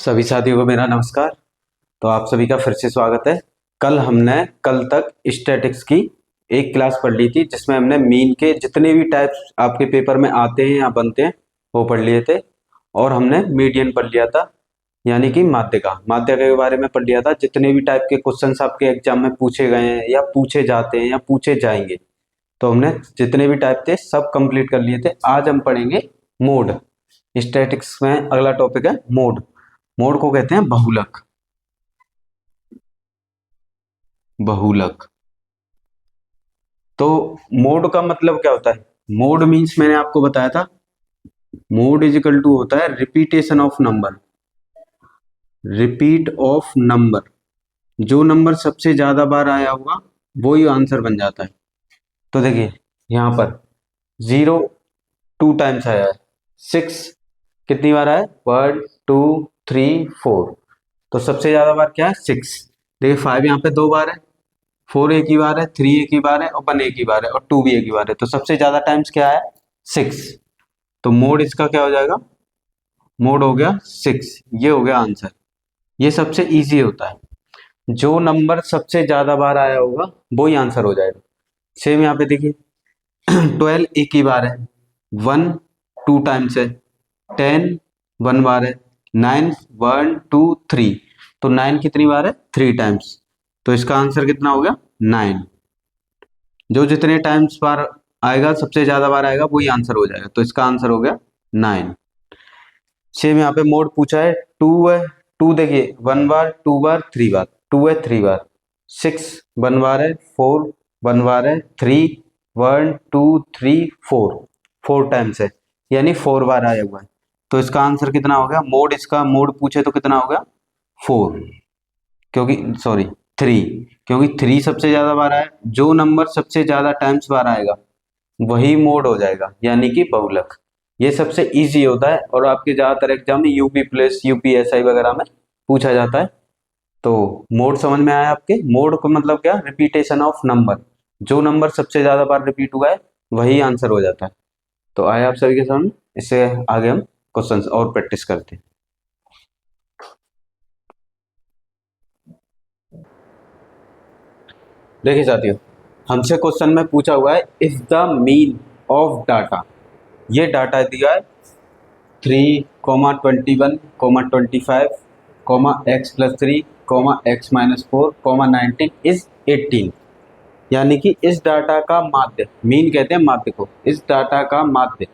सभी साथियों को मेरा नमस्कार। तो आप सभी का फिर से स्वागत है। हमने कल तक स्टैटिक्स की एक क्लास पढ़ ली थी जिसमें हमने मीन के जितने भी टाइप्स आपके पेपर में आते हैं या बनते हैं वो पढ़ लिए थे, और हमने मीडियन पढ़ लिया था, यानी कि माध्यिका के बारे में पढ़ लिया था। जितने भी टाइप के क्वेश्चंस आपके एग्जाम में पूछे गए हैं या पूछे जाते हैं या पूछे जाएंगे, तो हमने जितने भी टाइप थे सब कंप्लीट कर लिए थे। आज हम पढ़ेंगे मोड। स्टैटिक्स में अगला टॉपिक है मोड। मोड को कहते हैं बहुलक। बहुलक तो मोड का मतलब क्या होता है? मोड मींस मैंने आपको बताया था, मोड इज इक्वल टू होता है repetition of number. Repeat of number, जो नंबर सबसे ज्यादा बार आया होगा वो ही आंसर बन जाता है। तो देखिए यहां पर 0 2 टाइम्स आया है, 6 कितनी बार आया है? 1 2 3 4। तो सबसे ज्यादा बार क्या है? 6। देखिए 5 यहाँ पे 2 बार है, 4 एक ही बार है, 3 एक ही बार है, और 1 एक ही बार है, और 2 भी एक ही बार है। तो सबसे ज्यादा टाइम्स क्या है? 6। तो मोड इसका क्या हो जाएगा? मोड हो गया 6। ये हो गया आंसर। ये सबसे इजी होता है, जो नंबर सबसे ज्यादा बार आया होगा वो ही आंसर हो जाएगा। सेम यहाँ पे देखिए 12 एक ही बार है, 1 2 टाइम्स है, 10 1 बार है, 9 1 2 3। तो 9 कितनी बार है? 3 टाइम्स। तो इसका आंसर कितना हो गया? 9। जो जितने टाइम्स बार आएगा, सबसे ज्यादा बार आएगा, वही आंसर हो जाएगा। तो इसका आंसर हो गया 9। सेम यहाँ पे मोड पूछा है 2 है। 2 देखिए 1 बार 2 बार 3 बार, 2 है 3 बार, 6 1 बार है, 4 1 बार है, 3 1 2 3 4 4 टाइम्स है, यानी 4 बार आया हुआ है। तो इसका आंसर कितना हो गया? मोड, इसका मोड पूछे तो कितना हो गया? 4। क्योंकि सॉरी 3, क्योंकि 3 सबसे ज्यादा बार आया। जो नंबर सबसे ज्यादा टाइम्स बार आएगा वही मोड हो जाएगा, यानी कि बहुलक। ये सबसे इजी होता है, और आपके ज्यादातर एग्जाम में यूपी प्लस यूपीएसआई वगैरह में पूछा जाता है। तो मोड समझ में आया आपके? मोड का मतलब क्या? Repetition of number. जो नंबर सबसे ज्यादा बार रिपीट हुआ है वही आंसर हो जाता है। तो आए आप सभी के सामने, इससे आगे हम क्वेश्चंस और प्रैक्टिस करते हैं। देखिए साथियों, हमसे क्वेश्चन में पूछा हुआ है if the mean of data. ये डाटा दिया है 3, 21, 25, x+3, x-4, 19 इज 18। यानी कि इस डाटा का माध्य, मीन कहते हैं माध्य को, इस डाटा का माध्य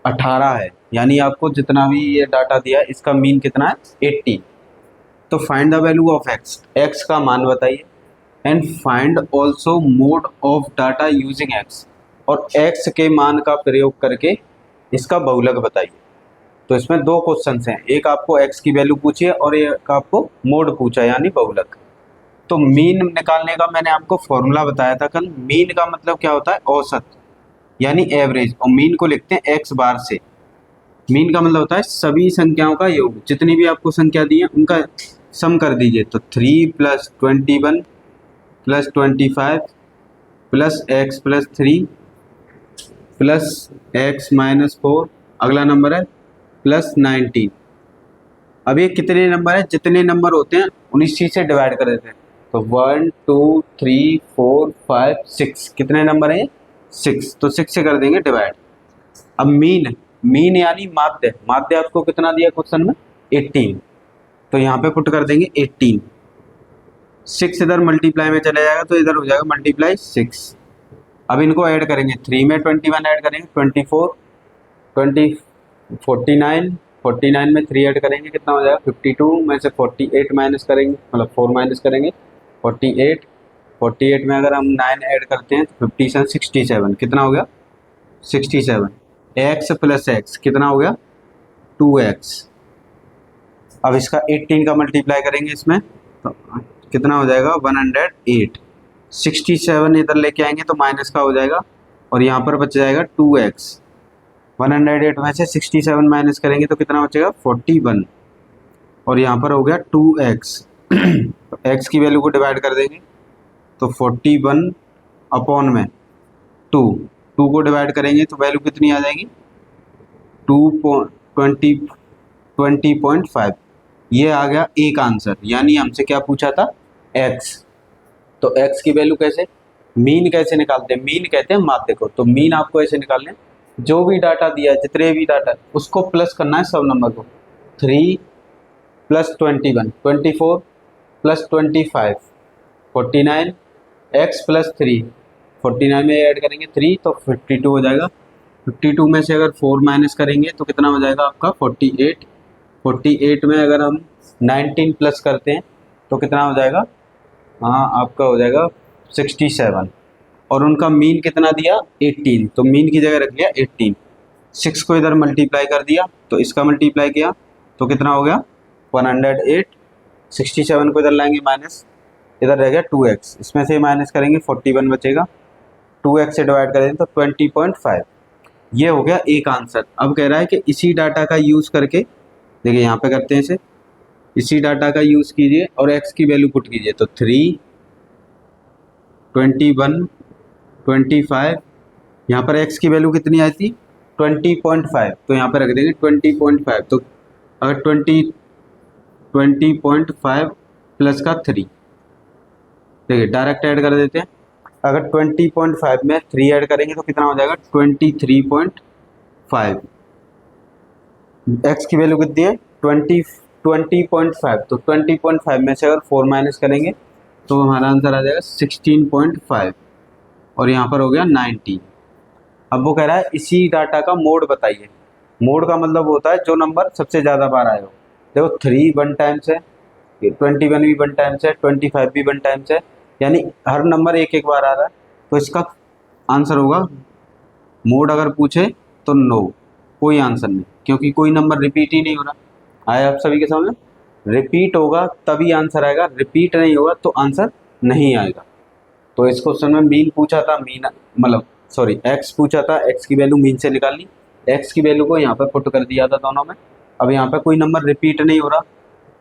18 है। यानी आपको जितना भी ये डाटा दिया है इसका मीन कितना है? 18। तो find the value of x, x का मान बताइए, and find also mode of data using x, और x के मान का प्रयोग करके इसका बहुलक बताइए। तो इसमें दो क्वेश्चंस हैं, एक आपको x की वैल्यू पूछी है और एक आपको मोड पूछा है, यानी बहुलक। तो मीन निकालने का मैंने आपको फॉर्मूला बताया था कल। मीन का मतलब क्या होता है? औसत, यानी एवरेज, और मीन को लिखते हैं x बार से। मीन का मतलब होता है सभी संख्याओं का योग, जितनी भी आपको संख्या दी है उनका सम कर दीजिए। तो 3 + 21 + 25 + x+3 + x-4, अगला नंबर है +19। अब ये कितने नंबर है? जितने नंबर होते हैं 19 से डिवाइड कर देते हैं। तो 1 2 3 4 5 6, कितने नंबर है? 6। तो 6 से कर देंगे डिवाइड। अब मीन, मीन यानी माध्य, माध्य आपको कितना दिया क्वेश्चन में? 18। तो यहाँ पे पुट कर देंगे 18। 6 इधर मल्टीप्लाई में चले जाएगा तो इधर हो जाएगा मल्टीप्लाई 6। अब इनको ऐड करेंगे, 3 में 21 ऐड करेंगे 24, 20 49, 49 में 3 ऐड करेंगे कितना हो जाएगा? 52 में से 48 माइनस करेंगे, मतलब 4 माइनस करेंगे 48। 48 में अगर हम 9 ऐड करते हैं तो 57 67, कितना हो गया? 67। x + x कितना हो गया? 2x। अब इसका 18 का मल्टीप्लाई करेंगे इसमें तो कितना हो जाएगा? 108। 67 इधर लेके आएंगे तो माइनस का हो जाएगा, और यहाँ पर बच जाएगा 2x। 108 में से 67 माइनस करेंगे तो कितना बचेगा? 41, और यहाँ पर हो गया 2x। तो x की वैल्यू को डिवाइड कर देंगे तो 41 अपॉन में 2, 2 को डिवाइड करेंगे तो वैल्यू कितनी आ जाएगी? 20.5। ये आ गया एक आंसर, यानी हमसे क्या पूछा था, x। तो x की वैल्यू कैसे, मीन कैसे निकालते हैं, मीन कहते हैं माध्य को। तो मीन आपको ऐसे निकालने, जो भी डाटा दिया है, जितने भी डाटा उसको प्लस करना है सब नंबर को। 3 प्लस 21 24 प्लस 25 49 x प्लस 3 49 में ऐड करेंगे 3 तो 52 हो जाएगा। 52 में से अगर 4 माइनस करेंगे तो कितना हो जाएगा आपका 48। 48 में अगर हम 19 प्लस करते हैं तो कितना हो जाएगा, हाँ आपका हो जाएगा 67। और उनका मीन कितना दिया 18, तो मीन की जगह रख लिया 18। 6 को इधर मल्टीप्लाई कर दिया तो इसका मल्टीप्लाई किया तो कितना हो गया 108। 67 को इधर लाएंगे माइनस, इधर रह गया 2x, इसमें से माइनस करेंगे 41 बचेगा, 2x से डिवाइड करेंगे तो 20.5। ये हो गया एक आंसर। अब कह रहा है कि इसी डाटा का यूज़ करके, देखिए यहाँ पे करते हैं इसे, इसी डाटा का यूज़ कीजिए और x की वैल्यू पुट कीजिए। तो 3 21 25, यहाँ पर x की वैल्यू कितनी आई थी 20.5, तो यहाँ पर रख देंगे 20.5। तो अगर 20.5 प्लस का 3, देखिए डायरेक्ट ऐड कर देते हैं। अगर 20.5 में 3 ऐड करेंगे तो कितना हो जाएगा 23.5। x की वैल्यू कितनी है 20.5, तो 20.5 में से अगर 4 माइनस करेंगे तो हमारा आंसर आ जाएगा 16.5 और यहाँ पर हो गया 19। अब वो कह रहा है इसी डाटा का मोड बताइए। मोड का मतलब होता है जो नंबर सबसे ज़्यादा बार आए हो। देखो 3 1 टाइम्स है, 21 भी 1 टाइम्स है, 25 भी 1 टाइम्स है, यानी हर नंबर एक एक बार आ रहा है। तो इसका आंसर होगा, मोड अगर पूछे तो नो, कोई आंसर नहीं, क्योंकि कोई नंबर रिपीट ही नहीं हो रहा। आया आप सभी के सामने, रिपीट होगा तभी आंसर आएगा, रिपीट नहीं होगा तो आंसर नहीं आएगा। तो इस क्वेश्चन में मीन पूछा था, मीन मतलब सॉरी एक्स पूछा था, एक्स की वैल्यू मीन से निकाल ली, एक्स की वैल्यू को यहाँ पर पुट कर दिया था दोनों में। अब यहाँ पर कोई नंबर रिपीट नहीं हो रहा,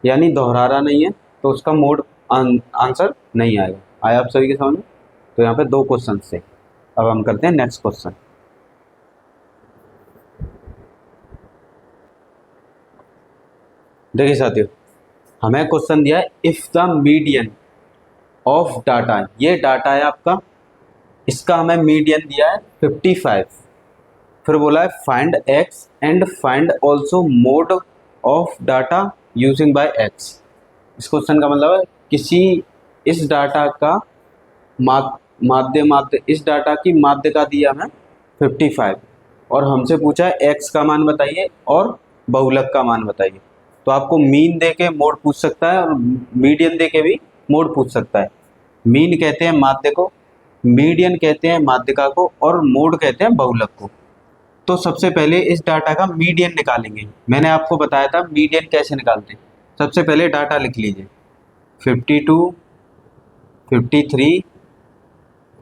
यानी दोहरा रहा नहीं है, तो उसका मोड आंसर नहीं आएगा। आया आप सभी के सामने। तो यहाँ पे 2 क्वेश्चन थे। अब हम करते हैं नेक्स्ट क्वेश्चन। देखिए साथियों, हमें क्वेश्चन दिया है if the median of data, ये डाटा है आपका, इसका हमें मीडियन दिया है 55। फिर बोला है find x and find also mode of data using by x. इस क्वेश्चन का मतलब है किसी इस डाटा का माध्य इस डाटा की माध्यिका दिया हमें 55 और हमसे पूछा है एक्स का मान बताइए और बहुलक का मान बताइए। तो आपको मीन दे के मोड पूछ सकता है और मीडियन दे के भी मोड पूछ सकता है। मीन कहते हैं माध्य को, मीडियन कहते हैं माध्यिका को और मोड कहते हैं बहुलक को। तो सबसे पहले इस डाटा का मीडियन निकालेंगे। मैंने आपको बताया था मीडियन कैसे निकालते हैं। सबसे पहले डाटा लिख लीजिए 52 53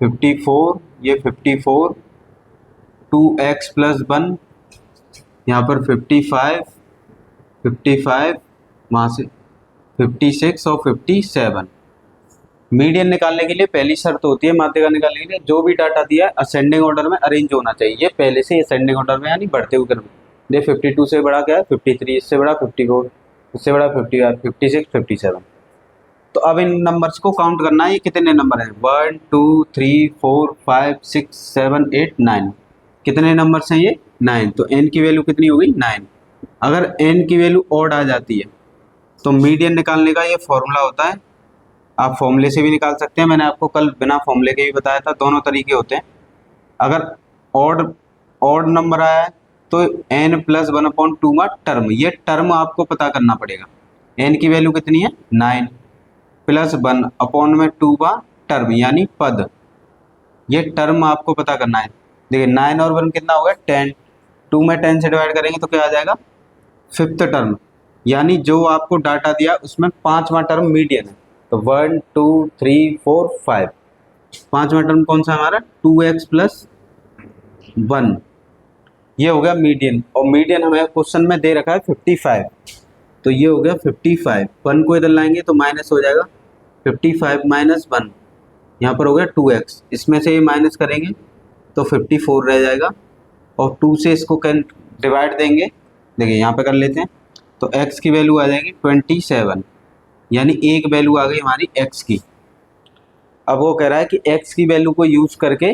54, ये 54 2x प्लस 1, यहाँ पर 55 वहाँ से 56 और 57। मीडियन निकालने के लिए पहली शर्त होती है माध्यिका निकालने के लिए, जो भी डाटा दिया है असेंडिंग ऑर्डर में अरेंज होना चाहिए। ये पहले से असेंडिंग ऑर्डर में, यानी बढ़ते हुए क्रम में। ये 52 से बड़ा क्या है 53, इससे बड़ा 54, इससे बड़ा 55 56 57। तो अब इन नंबर्स को काउंट करना है, ये कितने नंबर हैं 1 2 3 4 5 6 7 8 9। कितने नंबर्स हैं ये 9। तो n की वैल्यू कितनी हो गई 9। अगर n की वैल्यू ऑड आ जाती है तो मीडियन निकालने का ये फॉर्मूला होता है। आप फॉर्मूले से भी निकाल सकते हैं, मैंने आपको कल बिना फॉर्मूले के भी बताया था। दोनों तरीके होते हैं। अगर ऑड नंबर आया है तो n प्लस 1/2 में टर्म, ये टर्म आपको पता करना पड़ेगा। n की वैल्यू कितनी है 9 प्लस 1/2 का टर्म यानी पद, ये टर्म आपको पता करना है। देखिए 9 और 1 कितना होगा 10, 2 में 10 से डिवाइड करेंगे तो क्या आ जाएगा 5th टर्म, यानी जो आपको डाटा दिया उसमें 5वां टर्म मीडियन है। तो 1 2 3 4 5, 5वां टर्म कौन सा हमारा 2x प्लस 1, ये हो गया मीडियन। और मीडियन हमें क्वेश्चन में दे रखा है 55, तो ये हो गया 55। 1 को इधर लाएंगे तो माइनस हो जाएगा 55 माइनस 1, यहाँ पर हो गया 2x, इसमें से ये माइनस करेंगे तो 54 रह जाएगा और 2 से इसको डिवाइड देंगे। देखिए यहाँ पे कर लेते हैं तो x की वैल्यू आ जाएगी 27, यानी एक वैल्यू आ गई हमारी x की। अब वो कह रहा है कि x की वैल्यू को यूज़ करके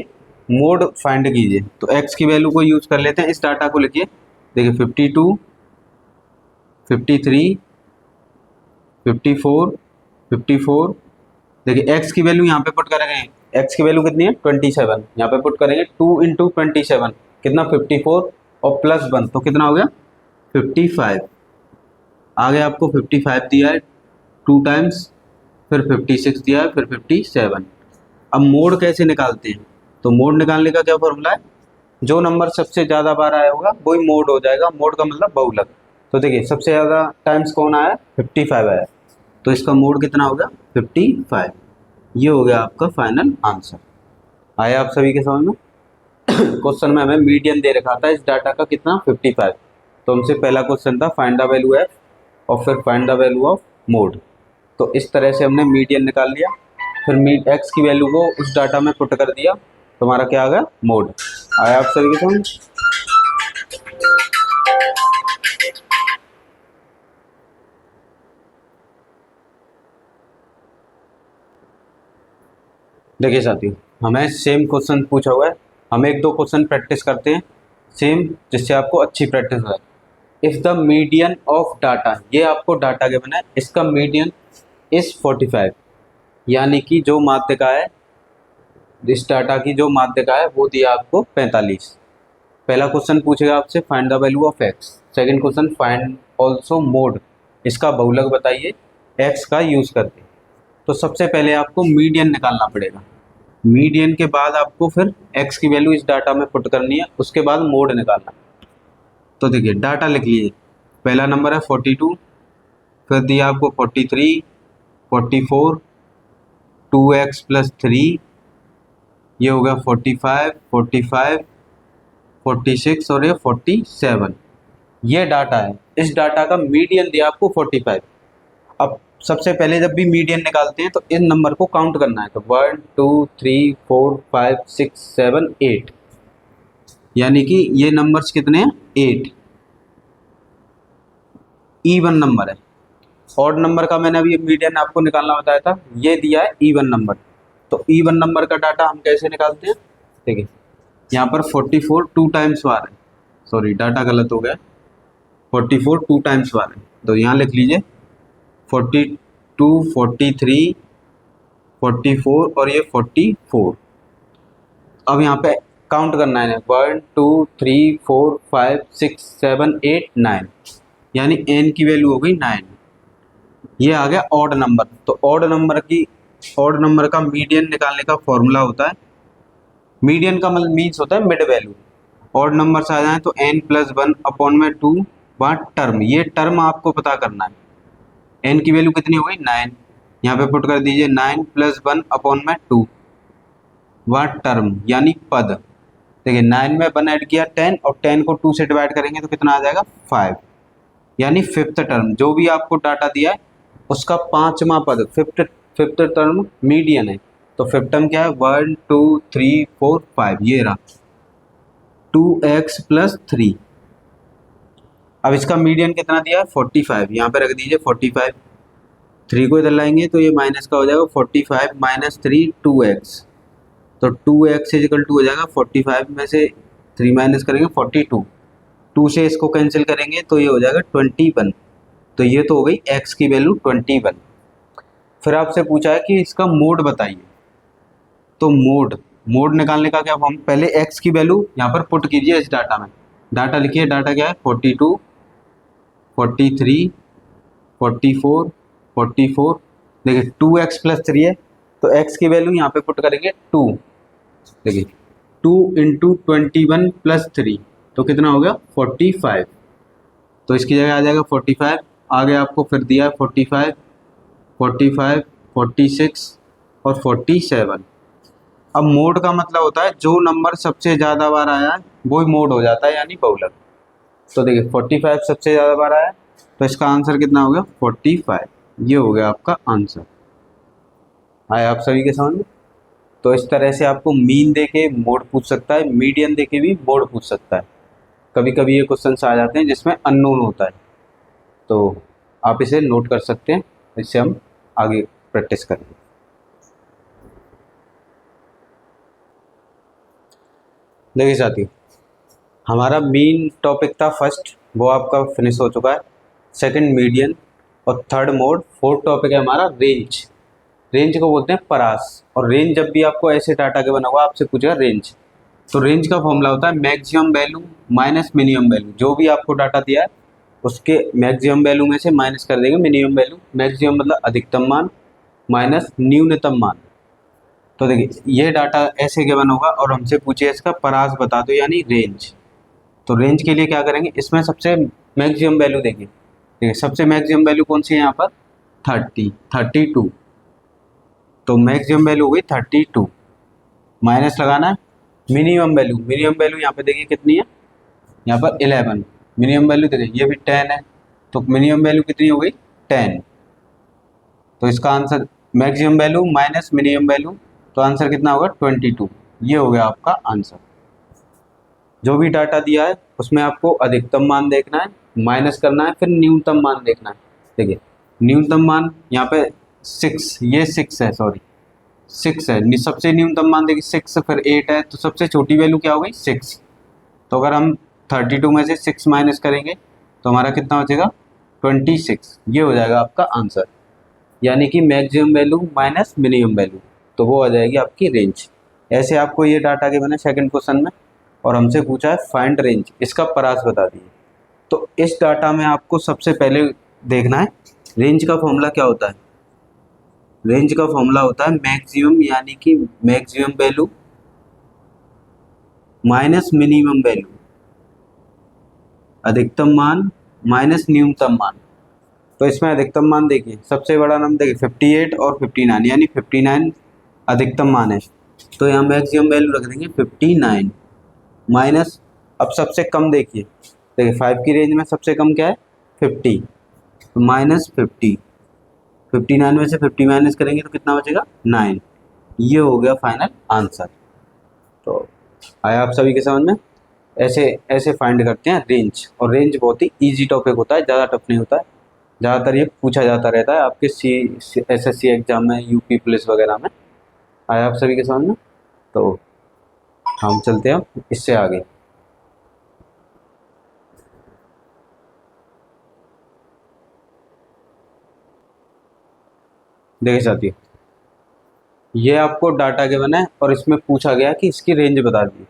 मोड फाइंड कीजिए, तो x की वैल्यू को यूज़ कर लेते हैं। इस डाटा को लिखिए, देखिए 52, 53, 54, 54। देखिए x की वैल्यू यहाँ पे पुट करेंगे, x की वैल्यू कितनी है 27, यहाँ पे पुट करेंगे 2 इंटू 27 कितना 54 और प्लस 1 तो कितना हो गया 55। आगे आपको 55 दिया है 2 टाइम्स, फिर 56 दिया है, फिर 57। अब मोड कैसे निकालते हैं, तो मोड निकालने का क्या फॉर्मूला है, जो नंबर सबसे ज़्यादा बार आया होगा वही मोड हो जाएगा। मोड का मतलब बहुलक। तो देखिए सबसे ज़्यादा टाइम्स कौन आया 55 आया, तो इसका मोड कितना होगा 55। ये हो गया आपका फाइनल आंसर। आया आप सभी के समझ में। क्वेश्चन में हमें मीडियन दे रखा था इस डाटा का कितना 55, तो हमसे पहला क्वेश्चन था फाइंड द वैल्यू एफ और फिर find the value of mode. तो इस तरह से हमने मीडियन निकाल लिया, फिर एक्स की वैल्यू को उस डाटा में पुट कर दिया, तो हमारा क्या आ गया मोड। आया आप सभी के समझ। देखिए साथियों, हमें सेम क्वेश्चन पूछा हुआ है, हम एक दो क्वेश्चन प्रैक्टिस करते हैं सेम, जिससे आपको अच्छी प्रैक्टिस हो जाए। If the median of data, ये आपको डाटा के बना है, इसका मीडियन इज 45, यानी कि जो माध्यिका है, इस डाटा की जो माध्यिका है वो दिया आपको 45। पहला क्वेश्चन पूछेगा आपसे find the value of x, second question find also mode, इसका बहुलक बताइए एक्स का यूज़ करके। तो सबसे पहले आपको मीडियन निकालना पड़ेगा, मीडियन के बाद आपको फिर एक्स की वैल्यू इस डाटा में पुट करनी है, उसके बाद मोड निकालना। तो देखिए डाटा लिख लीजिए, पहला नंबर है 42, फिर दिया आपको 43, 44, 2x प्लस 3, ये हो गया 45, 45, 46 और ये 47। ये डाटा है, इस डाटा का मीडियन दिया आपको 45। अब सबसे पहले जब भी मीडियन निकालते हैं तो इन नंबर को काउंट करना है, तो 1 2 3 4 5 6 7 8, यानी कि ये नंबर्स कितने हैं 8, इवन नंबर है। ऑड नंबर का मैंने अभी मीडियन आपको निकालना बताया था, ये दिया है इवन नंबर। तो इवन नंबर का डाटा हम कैसे निकालते हैं, देखिए यहाँ पर 44 टू टाइम्स वार है, सॉरी डाटा गलत हो गया, 44 टू टाइम्स वार है, तो यहाँ लिख लीजिए 42, 43, 44 और ये 44। अब यहाँ पे काउंट करना है 1 2 3 4 5 6 7 8 9, यानी n की वैल्यू हो गई 9। ये आ गया ऑड नंबर। तो ऑड नंबर का मीडियन निकालने का फॉर्मूला होता है, मीडियन का मतलब मीन्स होता है मिड वैल्यू। ऑड नंबर आ जाए तो n प्लस 1 अपॉन में 2 वहाँ टर्म, ये टर्म आपको पता करना है। n की वैल्यू कितनी हो गई 9, यहाँ पे पुट कर दीजिए 9 प्लस 1 अपॉन में 2 वहाँ टर्म यानी पद। देखिए 9 में 1 ऐड किया 10 और 10 को 2 से डिवाइड करेंगे तो कितना आ जाएगा 5, यानी फिफ्थ टर्म। जो भी आपको डाटा दिया है उसका पांचवा पद फिफ्थ टर्म मीडियन है। तो फिफ्थ टर्म क्या है 1 2 3 4 5, ये रहा 2x प्लस 3। अब इसका मीडियन कितना दिया है 45, यहाँ पे रख दीजिए 45, 3 को इधर लाएंगे तो ये माइनस का हो जाएगा 45 माइनस 3 2x, तो 2x इजिकल टू हो जाएगा 45 में से 3 माइनस करेंगे 42, 2 से इसको कैंसिल करेंगे तो ये हो जाएगा 21। तो ये तो हो गई x की वैल्यू 21। फिर आपसे पूछा है कि इसका मोड बताइए, तो मोड निकालने का क्या, हम पहले x की वैल्यू यहाँ पर पुट कीजिए इस डाटा में। डाटा लिखिए, डाटा क्या है 42, 43, 44, 44। देखिए 2x प्लस 3 है, तो x की वैल्यू यहाँ पे पुट करेंगे 2। देखिए 2 इंटू 21 प्लस 3 तो कितना हो गया 45, तो इसकी जगह आ जाएगा 45। आगे आपको फिर दिया है 45, 45, 46 और 47। अब मोड का मतलब होता है जो नंबर सबसे ज़्यादा बार आया है वही मोड हो जाता है, यानी बहुलक। तो देखिए 45 सबसे ज़्यादा बार आया है, तो इसका आंसर कितना हो गया 45। ये हो गया आपका आंसर। आया आप सभी के समझ में। तो इस तरह से आपको मीन देके मोड पूछ सकता है, मीडियन देके भी मोड पूछ सकता है। कभी कभी ये क्वेश्चन आ जाते हैं जिसमें अननोन होता है, तो आप इसे नोट कर सकते हैं, इससे हम आगे प्रैक्टिस करेंगे। देखिए साथियों, हमारा मेन टॉपिक था फर्स्ट, वो आपका फिनिश हो चुका है। सेकंड मीडियन और थर्ड मोड। फोर्थ टॉपिक है हमारा रेंज। रेंज को बोलते हैं परास। और रेंज जब भी आपको ऐसे डाटा के बना हुआ आपसे पूछेगा रेंज, तो रेंज का फॉर्मूला होता है maximum value minus minimum value. जो भी आपको डाटा दिया है उसके मैक्सिमम वैल्यू में से माइनस कर देंगे मिनिमम वैल्यू। मैक्सिमम मतलब अधिकतम मान माइनस न्यूनतम मान। तो देखिए ये डाटा ऐसे गिवन होगा और हमसे पूछिए इसका परास बता दो यानी रेंज। तो रेंज के लिए क्या करेंगे, इसमें सबसे मैक्सिमम वैल्यू देखिए। देखिए सबसे मैक्सिमम वैल्यू कौन सी है यहाँ पर, 32। तो मैक्सिमम वैल्यू हो गई 32, माइनस लगाना है मिनिमम वैल्यू। मिनिमम वैल्यू यहाँ पे देखिए कितनी है, यहाँ पर 11। मिनिमम वैल्यू देखिए ये भी 10 है, तो मिनिमम वैल्यू कितनी हो गई 10। तो इसका answer maximum value minus minimum value, तो आंसर कितना होगा 22। ये हो गया आपका आंसर। जो भी डाटा दिया है उसमें आपको अधिकतम मान देखना है, माइनस करना है, फिर न्यूनतम मान देखना है। देखिए न्यूनतम मान यहाँ पे 6, ये 6 है, सॉरी 6 है। सबसे न्यूनतम मान देखिए 6, फिर 8 है, तो सबसे छोटी वैल्यू क्या हो गई 6। तो अगर हम 32 में से 6 माइनस करेंगे तो हमारा कितना बचेगा 26। ये हो जाएगा आपका आंसर, यानी कि maximum value minus minimum value, तो वो आ जाएगी आपकी रेंज। ऐसे आपको ये डाटा के बने सेकंड क्वेश्चन में, और हमसे पूछा है फाइंड रेंज, इसका परास बता दिए। तो इस डाटा में आपको सबसे पहले देखना है रेंज का फॉर्मूला क्या होता है। रेंज का फॉर्मूला होता है मैक्सिमम यानी कि maximum value minus minimum value, अधिकतम मान माइनस न्यूनतम मान। तो इसमें अधिकतम मान देखिए, सबसे बड़ा नंबर देखिए 58 और 59, यानी 59 अधिकतम मान है। तो यहाँ मैक्सिमम वैल्यू रख देंगे 59 माइनस, अब सबसे कम देखिए 5 की रेंज में सबसे कम क्या है 50, तो माइनस 50। 59 में से 50 माइनस करेंगे तो कितना बचेगा 9। ये हो गया फाइनल आंसर। तो आया आप सभी के समझ में। ऐसे ऐसे फाइंड करते हैं रेंज, और रेंज बहुत ही इजी टॉपिक होता है, ज़्यादा टफ नहीं होता है। ज़्यादातर ये पूछा जाता रहता है आपके SSC एग्जाम में, यूपी पुलिस वगैरह में। आया आप सभी के समझ में। तो हम चलते हैं इससे आगे। देखिए साथियों, ये आपको डाटा गिवन है और इसमें पूछा गया कि इसकी रेंज बता दी।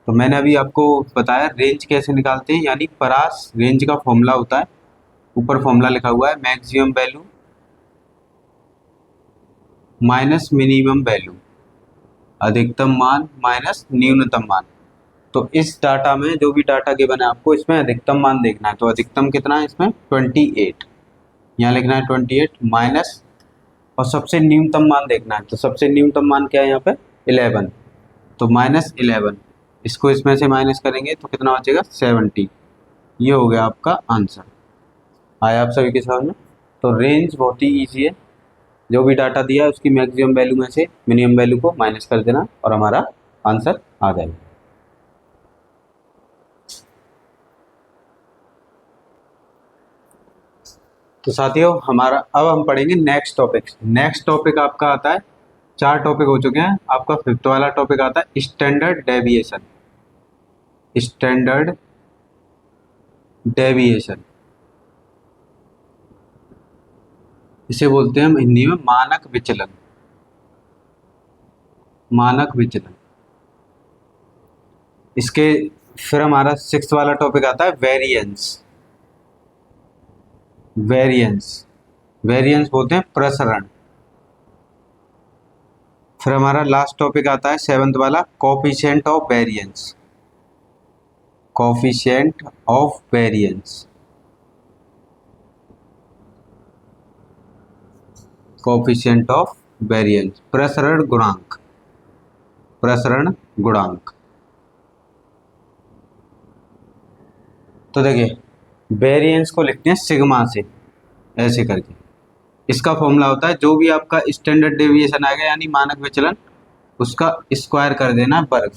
तो मैंने अभी आपको बताया रेंज कैसे निकालते हैं, यानी परास रेंज का फॉर्मूला होता है। ऊपर फॉर्मूला लिखा हुआ है maximum value minus minimum value, अधिकतम मान माइनस न्यूनतम मान। तो इस डाटा में जो भी डाटा गिवन है आपको इसमें अधिकतम मान देखना है। तो अधिकतम कितना है इसमें 28, यहाँ लिखना है 28 माइनस, और सबसे न्यूनतम मान देखना है। तो सबसे न्यूनतम मान क्या है यहाँ पे 11, तो माइनस 11। इसको इसमें से माइनस करेंगे तो कितना बचेगा 70। ये हो गया आपका आंसर। आया आप सभी के सामने। तो रेंज बहुत ही ईजी है, जो भी डाटा दिया है उसकी मैक्सिमम वैल्यू में से मिनिमम वैल्यू को माइनस कर देना और हमारा आंसर आ जाएगा। तो साथियों हमारा अब हम पढ़ेंगे नेक्स्ट टॉपिक। नेक्स्ट टॉपिक आपका आता है, 4 टॉपिक हो चुके हैं, आपका 5th वाला टॉपिक आता है स्टैंडर्ड डेविएशन। स्टैंडर्ड डेविएशन इसे बोलते हैं हम हिंदी में मानक विचलन। मानक विचलन। इसके फिर हमारा 6th वाला टॉपिक आता है वेरिएंस। वेरिएंस बोलते हैं प्रसरण। फिर हमारा लास्ट टॉपिक आता है 7th वाला coefficient of variance. Coefficient of variance. Coefficient of variance, प्रसरण गुणांक। प्रसरण गुणांक। तो देखिए वेरिएंस को लिखते हैं सिग्मा से, ऐसे करके। इसका फॉर्मूला होता है जो भी आपका स्टैंडर्ड डेविएशन आएगा यानी मानक विचलन, उसका स्क्वायर कर देना वर्ग।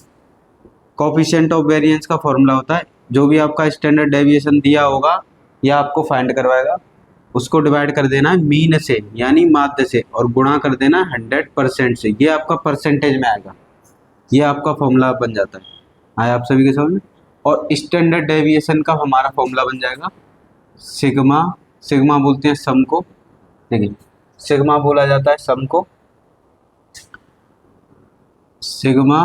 कोफिशिएंट ऑफ वेरिएंस का फॉर्मूला होता है जो भी आपका स्टैंडर्ड डेविएशन दिया होगा या आपको फाइंड करवाएगा, उसको डिवाइड कर देना है मीन से यानी माध्य से और गुणा कर देना है 100% से, ये आपका परसेंटेज में आएगा, ये आपका फॉर्मूला बन जाता है। आया आप सभी के समझ में। और स्टैंडर्ड डेविएशन का हमारा फॉर्मूला बन जाएगा सिग्मा, सिग्मा बोलते हैं सम को, देखिए सिग्मा बोला जाता है सम को, sigma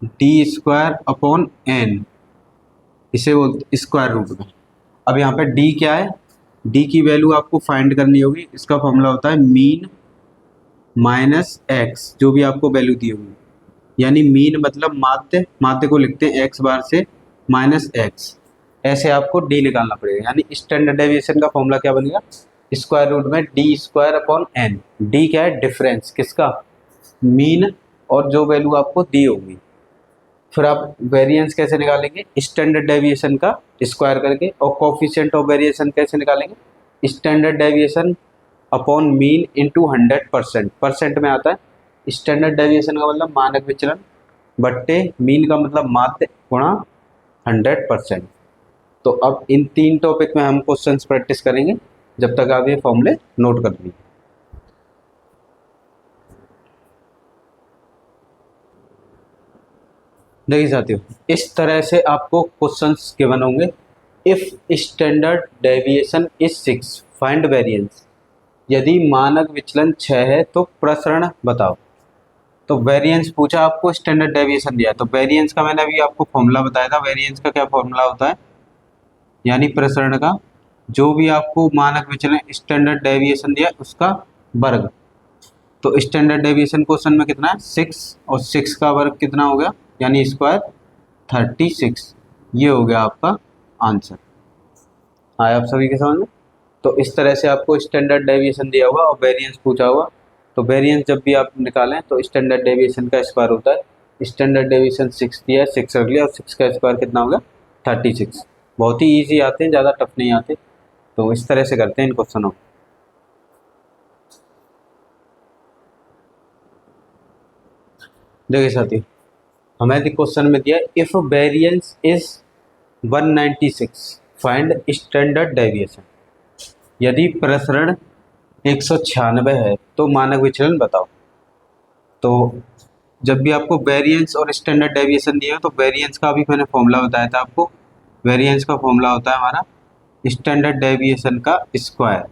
D square upon N, इसे बोलते स्क्वायर रूट में। अब यहाँ पे डी क्या है, डी की वैल्यू आपको फाइंड करनी होगी, इसका फॉर्मूला होता है मीन माइनस एक्स, जो भी आपको वैल्यू दी होगी, यानी मीन मतलब माध्य, माध्य को लिखते हैं एक्स बार से माइनस एक्स, ऐसे आपको डी निकालना पड़ेगा। यानी स्टैंडर्ड डेविएशन का फॉर्मूला क्या बनेगा, स्क्वायर रूट में D square upon N. D क्या है, डिफरेंस किसका, मीन और जो वैल्यू आपको दी होगी। फिर आप वेरिएंस कैसे निकालेंगे, स्टैंडर्ड डेविएशन का स्क्वायर करके, और कोफिशिएंट ऑफ वेरिएशन कैसे निकालेंगे, standard deviation upon mean into 100%, percent में आता है। स्टैंडर्ड डेविएशन का मतलब मानक विचलन बट्टे मीन का मतलब माध्य गुणा 100%। तो अब इन 3 टॉपिक में हम क्वेश्चंस प्रैक्टिस करेंगे, जब तक आप ये फॉर्मूले नोट कर लीजिए। देखिए साथियों, इस तरह से आपको क्वेश्चंस गिवन होंगे। If standard deviation is 6 find variance, यदि मानक विचलन 6 है तो प्रसरण बताओ। तो वेरिएंस पूछा आपको, स्टैंडर्ड डेविएशन दिया, तो वेरिएंस का मैंने अभी आपको फॉर्मूला बताया था। वेरिएंस का क्या फॉर्मूला होता है, यानी प्रसरण का जो भी आपको मानक विचलन स्टैंडर्ड डेविएशन दिया उसका वर्ग। तो स्टैंडर्ड डेविएशन क्वेश्चन में कितना है 6, और 6 का वर्ग कितना हो गया, यानी स्क्वायर 36, ये हो गया आपका आंसर। आया आप सभी के समझ में। तो इस तरह से आपको स्टैंडर्ड डेविएशन दिया हुआ और वेरिएंस पूछा हुआ, तो वेरिएंस जब भी आप निकालें तो स्टैंडर्ड डेविएशन का स्क्वायर होता है। स्टैंडर्ड डेविएशन 6 दिया है, 6 रख लिया, और 6 का स्क्वायर कितना हो गया 36। बहुत ही ईजी आते हैं, ज़्यादा टफ नहीं आते। तो इस तरह से करते हैं इन क्वेश्चनों को। देखिए साथियों, हमें क्वेश्चन में दिया if variance is 196 find standard deviation, यदि प्रसरण 196 है तो मानक विचलन बताओ। तो जब भी आपको वेरिएंस और स्टैंडर्ड डेविएशन दिया तो वेरिएंस का भी मैंने फॉर्मूला बताया था आपको। वेरिएंस का फॉर्मूला होता है हमारा स्टैंडर्ड डेविएशन का स्क्वायर।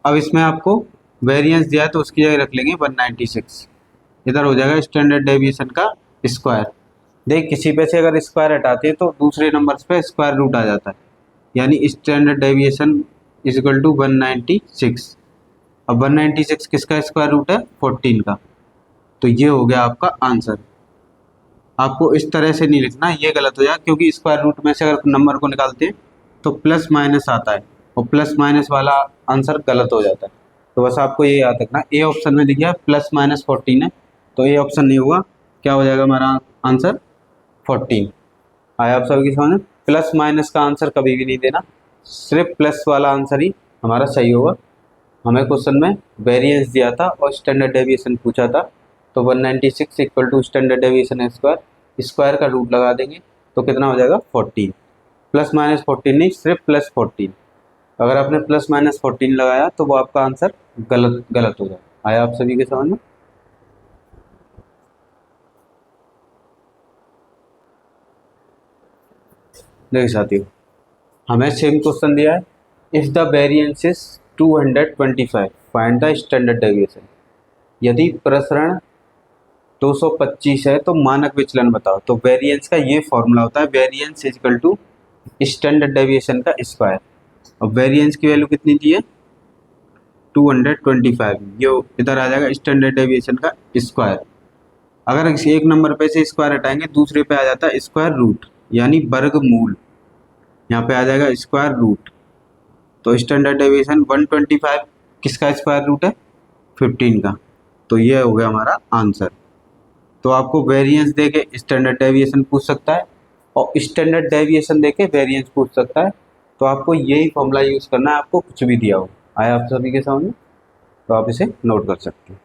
अब इसमें आपको वेरिएंस दिया है तो उसकी जगह रख लेंगे 196, इधर हो जाएगा स्टैंडर्ड डेविएशन का स्क्वायर। देख किसी पे से अगर स्क्वायर हटाते हैं तो दूसरे नंबर्स पे स्क्वायर रूट आ जाता है, यानी standard deviation is equal to 196। अब 196 किसका स्क्वायर रूट है 14 का, तो ये हो गया आपका आंसर। आपको इस तरह से नहीं लिखना, ये गलत हो जाएगा, क्योंकि स्क्वायर रूट में से अगर नंबर को निकालते हैं तो प्लस माइनस आता है, और प्लस माइनस वाला आंसर गलत हो जाता है। तो बस आपको ये याद रखना, ए ऑप्शन में दिखा प्लस माइनस 14 है, तो ए ऑप्शन नहीं होगा, क्या हो जाएगा हमारा आंसर 14। आया आप सभी की समझ में। प्लस माइनस का आंसर कभी भी नहीं देना, सिर्फ प्लस वाला आंसर ही हमारा सही होगा। हमें क्वेश्चन में वेरिएंस दिया था और स्टैंडर्ड डेविएशन पूछा था, तो 196 equal to standard deviation square, square का रूट लगा देंगे तो कितना हो जाएगा 14। प्लस माइनस 14 नहीं, सिर्फ प्लस 14। अगर आपने प्लस माइनस 14 लगाया तो वो आपका आंसर गलत हो जाएगा। आया आप सभी के समझ में। देखिए साथियों, हमें सेम क्वेश्चन दिया है, if the variance is 225 find the standard deviation, यदि प्रसरण 225 है तो मानक विचलन बताओ। तो वेरिएंस का ये फॉर्मूला होता है, variance is equal to standard deviation का स्क्वायर। अब वेरिएंस की वैल्यू कितनी दी है 225, ये इधर आ जाएगा स्टैंडर्ड डेविएशन का स्क्वायर। अगर एक नंबर पे से स्क्वायर हटाएंगे दूसरे पे आ जाता है स्क्वायर रूट, यानी वर्गमूल, यहाँ पे आ जाएगा स्क्वायर रूट। तो स्टैंडर्ड डेविएशन 125 किसका स्क्वायर रूट है 15 का, तो ये हो गया हमारा आंसर। तो आपको वेरिएंस देके स्टैंडर्ड डेविएशन पूछ सकता है, और स्टैंडर्ड डेविएशन देके वेरिएंस पूछ सकता है। तो आपको यही फॉर्मूला यूज़ करना है, आपको कुछ भी दिया हो। आया आप सभी के सामने, तो आप इसे नोट कर सकते हैं।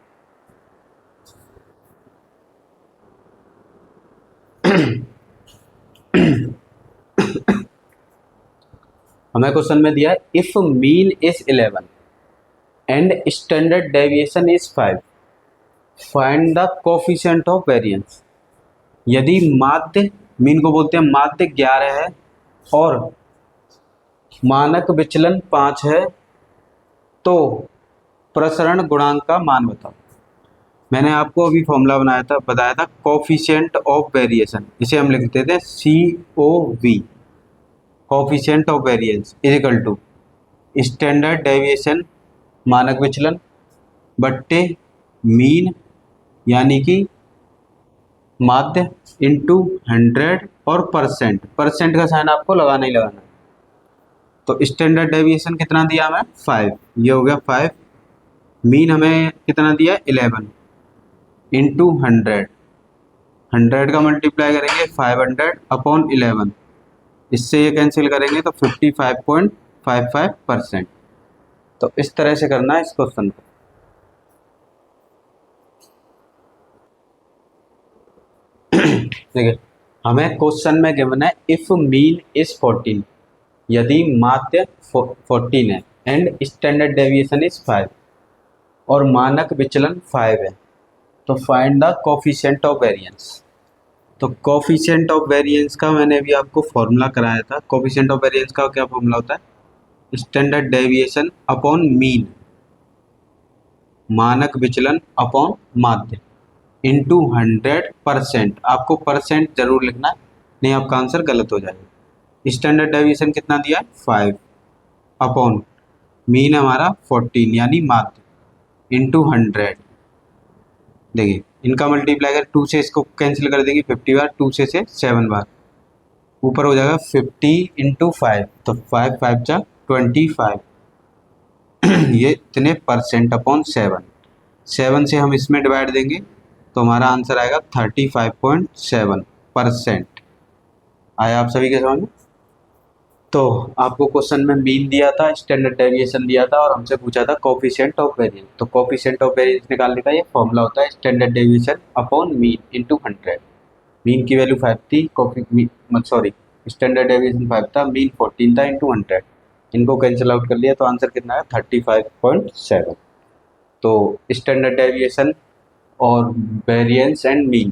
हमें क्वेश्चन में दिया है if mean is 11 and standard deviation is 5 find the coefficient of variance. यदि माध्य, मीन को बोलते हैं माध्य 11 है और मानक विचलन 5 है तो प्रसरण गुणांक का मान बताओ। मैंने आपको अभी फॉर्मूला बताया था कोफिशिएंट ऑफ वेरिएशन, इसे हम लिखते थे COV, coefficient of variance is equal to standard deviation मानक विचलन बट्टे मीन यानी कि माध्य इंटू 100 और परसेंट का साइन आपको लगाना ही लगाना है। तो स्टैंडर्ड डेविएशन कितना दिया हमें 5, ये हो गया 5, मीन हमें कितना दिया 11 इंटू 100 का मल्टीप्लाई करेंगे 500 अपॉन 11, इससे ये कैंसिल करेंगे तो 55.55%। तो इस तरह से करना है इस क्वेश्चन को। देखिए हमें क्वेश्चन में गिवन है इफ मीन इज 14, यदि माध्य 14 है एंड स्टैंडर्ड डेविएशन इज 5 और मानक विचलन 5 है तो find the coefficient of variance. तो कोफिशिएंट ऑफ वेरिएंस का मैंने अभी आपको फॉर्मूला कराया था। कोफिशिएंट ऑफ वेरिएंस का क्या फॉर्मूला होता है? स्टैंडर्ड डेविएशन अपॉन मीन, मानक विचलन अपॉन माध्य इंटू 100%। आपको परसेंट जरूर लिखना है, नहीं आपका आंसर गलत हो जाएगा। स्टैंडर्ड डेविएशन कितना दिया है 5 अपॉन मीन हमारा 14 यानी माध्य इंटू 100। देखिए इनका मल्टीप्लाई कर 2 से इसको कैंसिल कर देंगे 50 बार, 2 से 7 बार, ऊपर हो जाएगा 50 इंटू 5, तो 5 5 जा 25 ये इतने परसेंट अपॉन 7 से हम इसमें डिवाइड देंगे तो हमारा आंसर आएगा 35.7%। आया आप सभी के समझ में? तो आपको क्वेश्चन में मीन दिया था, स्टैंडर्ड डेविएशन दिया था और हमसे पूछा था कोफिशिएंट ऑफ वेरिएंस। तो कोफिशिएंट ऑफ वेरिएंस निकालने का ये फॉर्मूला होता है standard deviation upon mean into 100। Mean की वैल्यू 5 थी, स्टैंडर्ड डेविएशन 5 था, मीन 14 था इंटू 100। इनको कैंसिल आउट कर लिया तो आंसर कितना है 35.7। तो स्टैंडर्ड डेविएशन और वेरिएंस एंड मीन,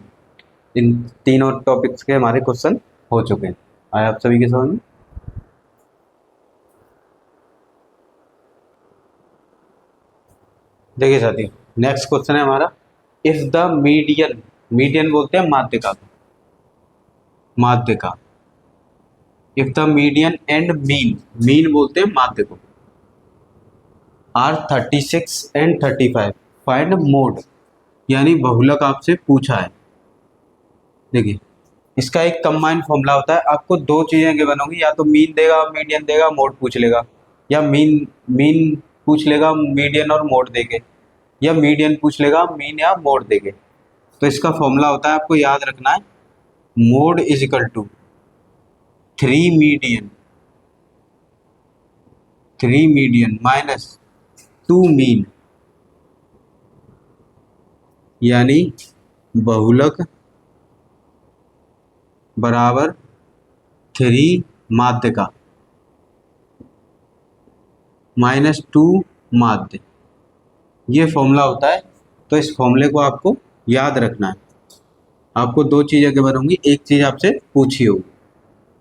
इन तीनों टॉपिक्स के हमारे क्वेश्चन हो चुके हैं। आया आप सभी के समझ में? देखिए साथियों नेक्स्ट क्वेश्चन है हमारा इफ द मीडियन, मीडियन बोलते हैं माध्य का, if the median and mean, mean बोलते हैं माध्य को, आर 36 एंड 35 फाइंड मोड, यानी बहुलक आपसे पूछा है। देखिए इसका एक कंबाइंड फॉर्मूला होता है। आपको दो चीजें गिवन होंगी, या तो मीन देगा, मीडियन देगा, मोड पूछ लेगा, या मीन पूछ लेगा मीडियन और मोड देके, या मीडियन पूछ लेगा मीन या मोड देके। तो इसका फॉर्मूला होता है, आपको याद रखना है, mode is equal to 3 median minus 2 mean, यानी बहुलक बराबर 3 माध्य का माइनस 2 माध्य, ये फॉर्मूला होता है। तो इस फॉर्मूले को आपको याद रखना है। आपको दो चीज़ें गिवन होंगी, एक चीज़ आपसे पूछी होगी,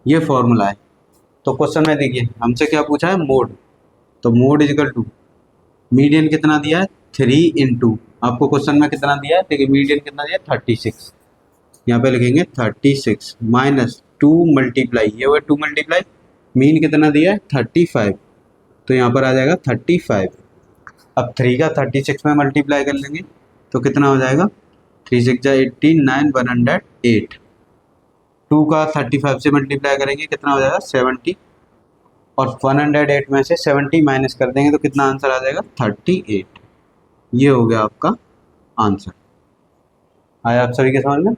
ये फॉर्मूला है। तो क्वेश्चन में देखिए हमसे क्या पूछा है, मोड। तो मोड इजिकल टू मीडियन कितना दिया है 3 इंटू, आपको क्वेश्चन में कितना दिया है, देखिए मीडियन कितना दिया है 36, यहाँ पे लिखेंगे 36 माइनस 2 मल्टीप्लाई, ये हुआ 2 मल्टीप्लाई, मीन कितना दिया है 35, तो यहाँ पर आ जाएगा 35। अब 3 का 36 में मल्टीप्लाई कर लेंगे तो कितना हो जाएगा, 3 6 जा 18, 9 108। 2 का 35 से मल्टीप्लाई करेंगे कितना हो जाएगा 70, और 108 में से 70 माइनस कर देंगे तो कितना आंसर आ जाएगा 38। ये हो गया आपका आंसर। आया आप सभी के समझ में?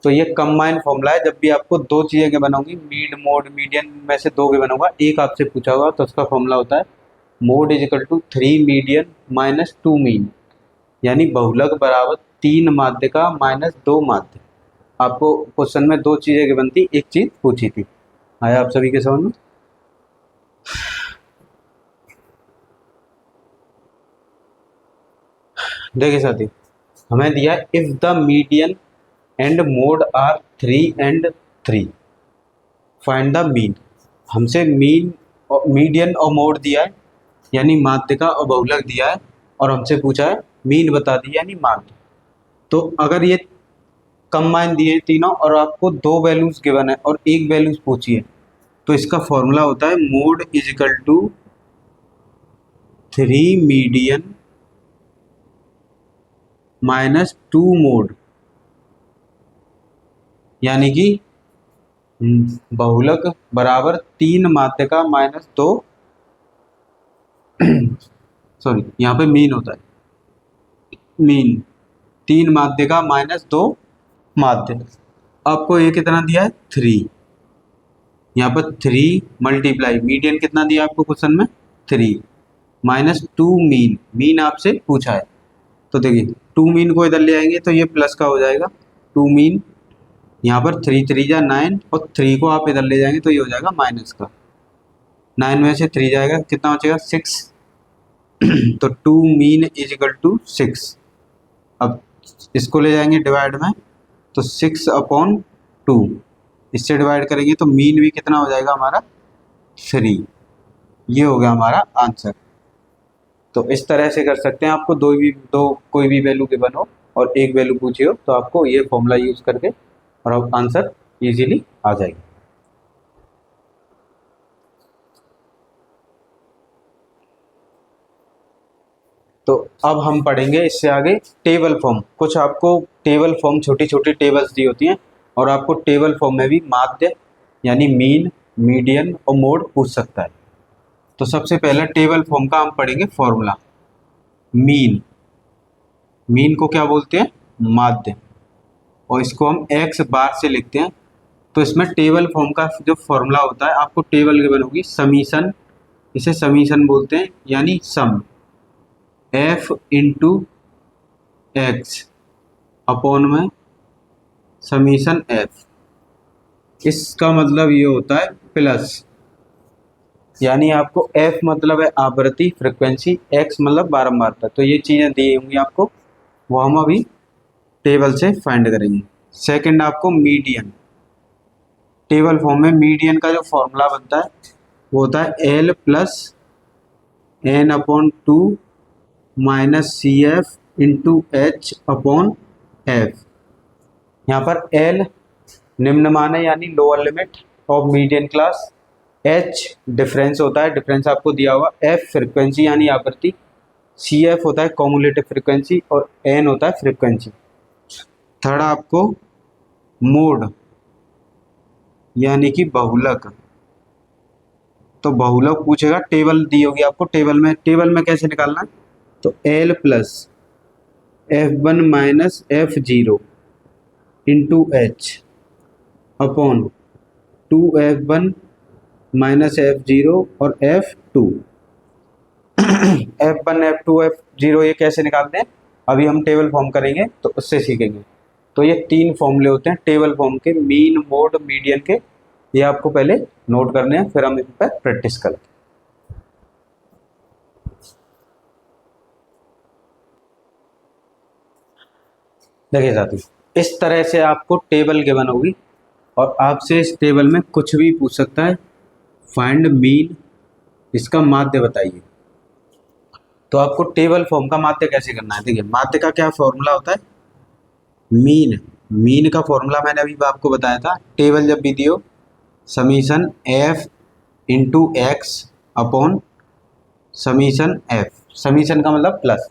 तो ये कंबाइन फॉर्मूला है। जब भी आपको दो चीज़ें के बनोगी, मीड मोड मीडियन में से दो के बनोगा, एक आपसे पूछा होगा, तो उसका फॉर्मूला होता है mode is equal to 3 median minus 2 mean, यानी बहुलक बराबर 3 माध्य का माइनस 2 माध्य। आपको क्वेश्चन में दो चीज़ें की बनती, एक चीज़ पूछी थी। आया आप सभी के समझ में? देखिए साथी, हमें दिया है if the median and mode are 3 and 3 find the mean. हमसे मीन और मीडियन और मोड दिया है यानी माध्यिका और बहुलक दिया है, और हमसे पूछा है मीन बता दिया यानी माध्य। तो अगर ये कंबाइन दिए हैं तीनों और आपको दो वैल्यूज गिवन है और एक वैल्यूज पूछी है, तो इसका फॉर्मूला होता है mode is equal to 3 median minus 2 mode, यानी कि बहुलक बराबर 3 माध्यिका माइनस 2 सॉरी यहाँ पे मीन होता है, मीन 3 माध्यिका माइनस 2 माध्य। आपको ये कितना दिया है 3, यहाँ पर 3 मल्टीप्लाई मीडियन कितना दिया आपको क्वेश्चन में 3 माइनस 2 मीन, मीन आपसे पूछा है। तो देखिए 2 मीन को इधर ले आएंगे तो ये प्लस का हो जाएगा 2 मीन, यहाँ पर 3 3 जा 9 और 3 को आप इधर ले जाएंगे तो ये हो जाएगा माइनस का, 9 में से 3 जाएगा कितना बचेगा 6 तो 2 मीन इज इक्वल टू 6। अब इसको ले जाएंगे डिवाइड में तो 6 अपॉन 2, इससे डिवाइड करेंगे तो मीन भी कितना हो जाएगा हमारा 3। ये हो गया हमारा आंसर। तो इस तरह से कर सकते हैं, आपको दो कोई भी वैल्यू गिवन हो और एक वैल्यू पूछी हो तो आपको ये फॉर्मूला यूज करके और अब आंसर इजीली आ जाएगा। तो अब हम पढ़ेंगे इससे आगे टेबल फॉर्म। कुछ आपको टेबल फॉर्म छोटी छोटी टेबल्स दी होती हैं और आपको टेबल फॉर्म में भी माध्य यानी मीन, मीडियन और मोड पूछ सकता है। तो सबसे पहले टेबल फॉर्म का हम पढ़ेंगे फॉर्मूला। मीन, मीन को क्या बोलते हैं माध्य, और इसको हम एक्स बार से लिखते हैं। तो इसमें टेबल फॉर्म का जो फॉर्मूला होता है, आपको टेबल गिवन होगी समीशन, इसे समीशन बोलते हैं यानी सम एफ इंटू एक्स अपॉन में समीशन एफ। इसका मतलब ये होता है प्लस, यानी आपको एफ मतलब है आवृत्ति फ्रिक्वेंसी, एक्स मतलब बारंबारता। तो ये चीज़ें दी होंगी आपको, वो हम अभी टेबल से फाइंड करेंगे। सेकंड आपको मीडियन, टेबल फॉर्म में मीडियन का जो फॉर्मूला बनता है वो होता है L plus N upon 2 minus C F into H upon F. यहाँ पर एल निम्न मान है यानी lower limit of median class, H difference होता है, डिफरेंस आपको दिया हुआ, एफ फ्रिक्वेंसी यानी आवृत्ति, सी एफ होता है कॉम्युलेटिव फ्रिक्वेंसी और एन होता है फ्रिक्वेंसी। थर्ड आपको मोड यानी कि बहुलक। तो बहुलक पूछेगा, टेबल दी होगी आपको, टेबल में कैसे निकालना है, तो L plus F1 minus F0 into H upon 2F1 minus F0 और F2 F1 F2 F0 ये कैसे निकालते हैं अभी हम टेबल फॉर्म करेंगे तो उससे सीखेंगे। तो ये 3 फॉर्मूले होते हैं टेबल फॉर्म के, मीन, मोड, मीडियन के। ये आपको पहले नोट करने हैं, फिर हम इस पर प्रैक्टिस करेंगे। देखिए साथी, इस तरह से आपको टेबल गिवन होगी और आपसे इस टेबल में कुछ भी पूछ सकता है। फाइंड मीन, इसका माध्य बताइए। तो आपको टेबल फॉर्म का माध्य कैसे करना है, देखिए माध्य का क्या फॉर्मूला होता है, मीन, मीन का फॉर्मूला मैंने अभी आपको बताया था, टेबल जब भी दियो summation F into x upon summation F, summation का मतलब प्लस।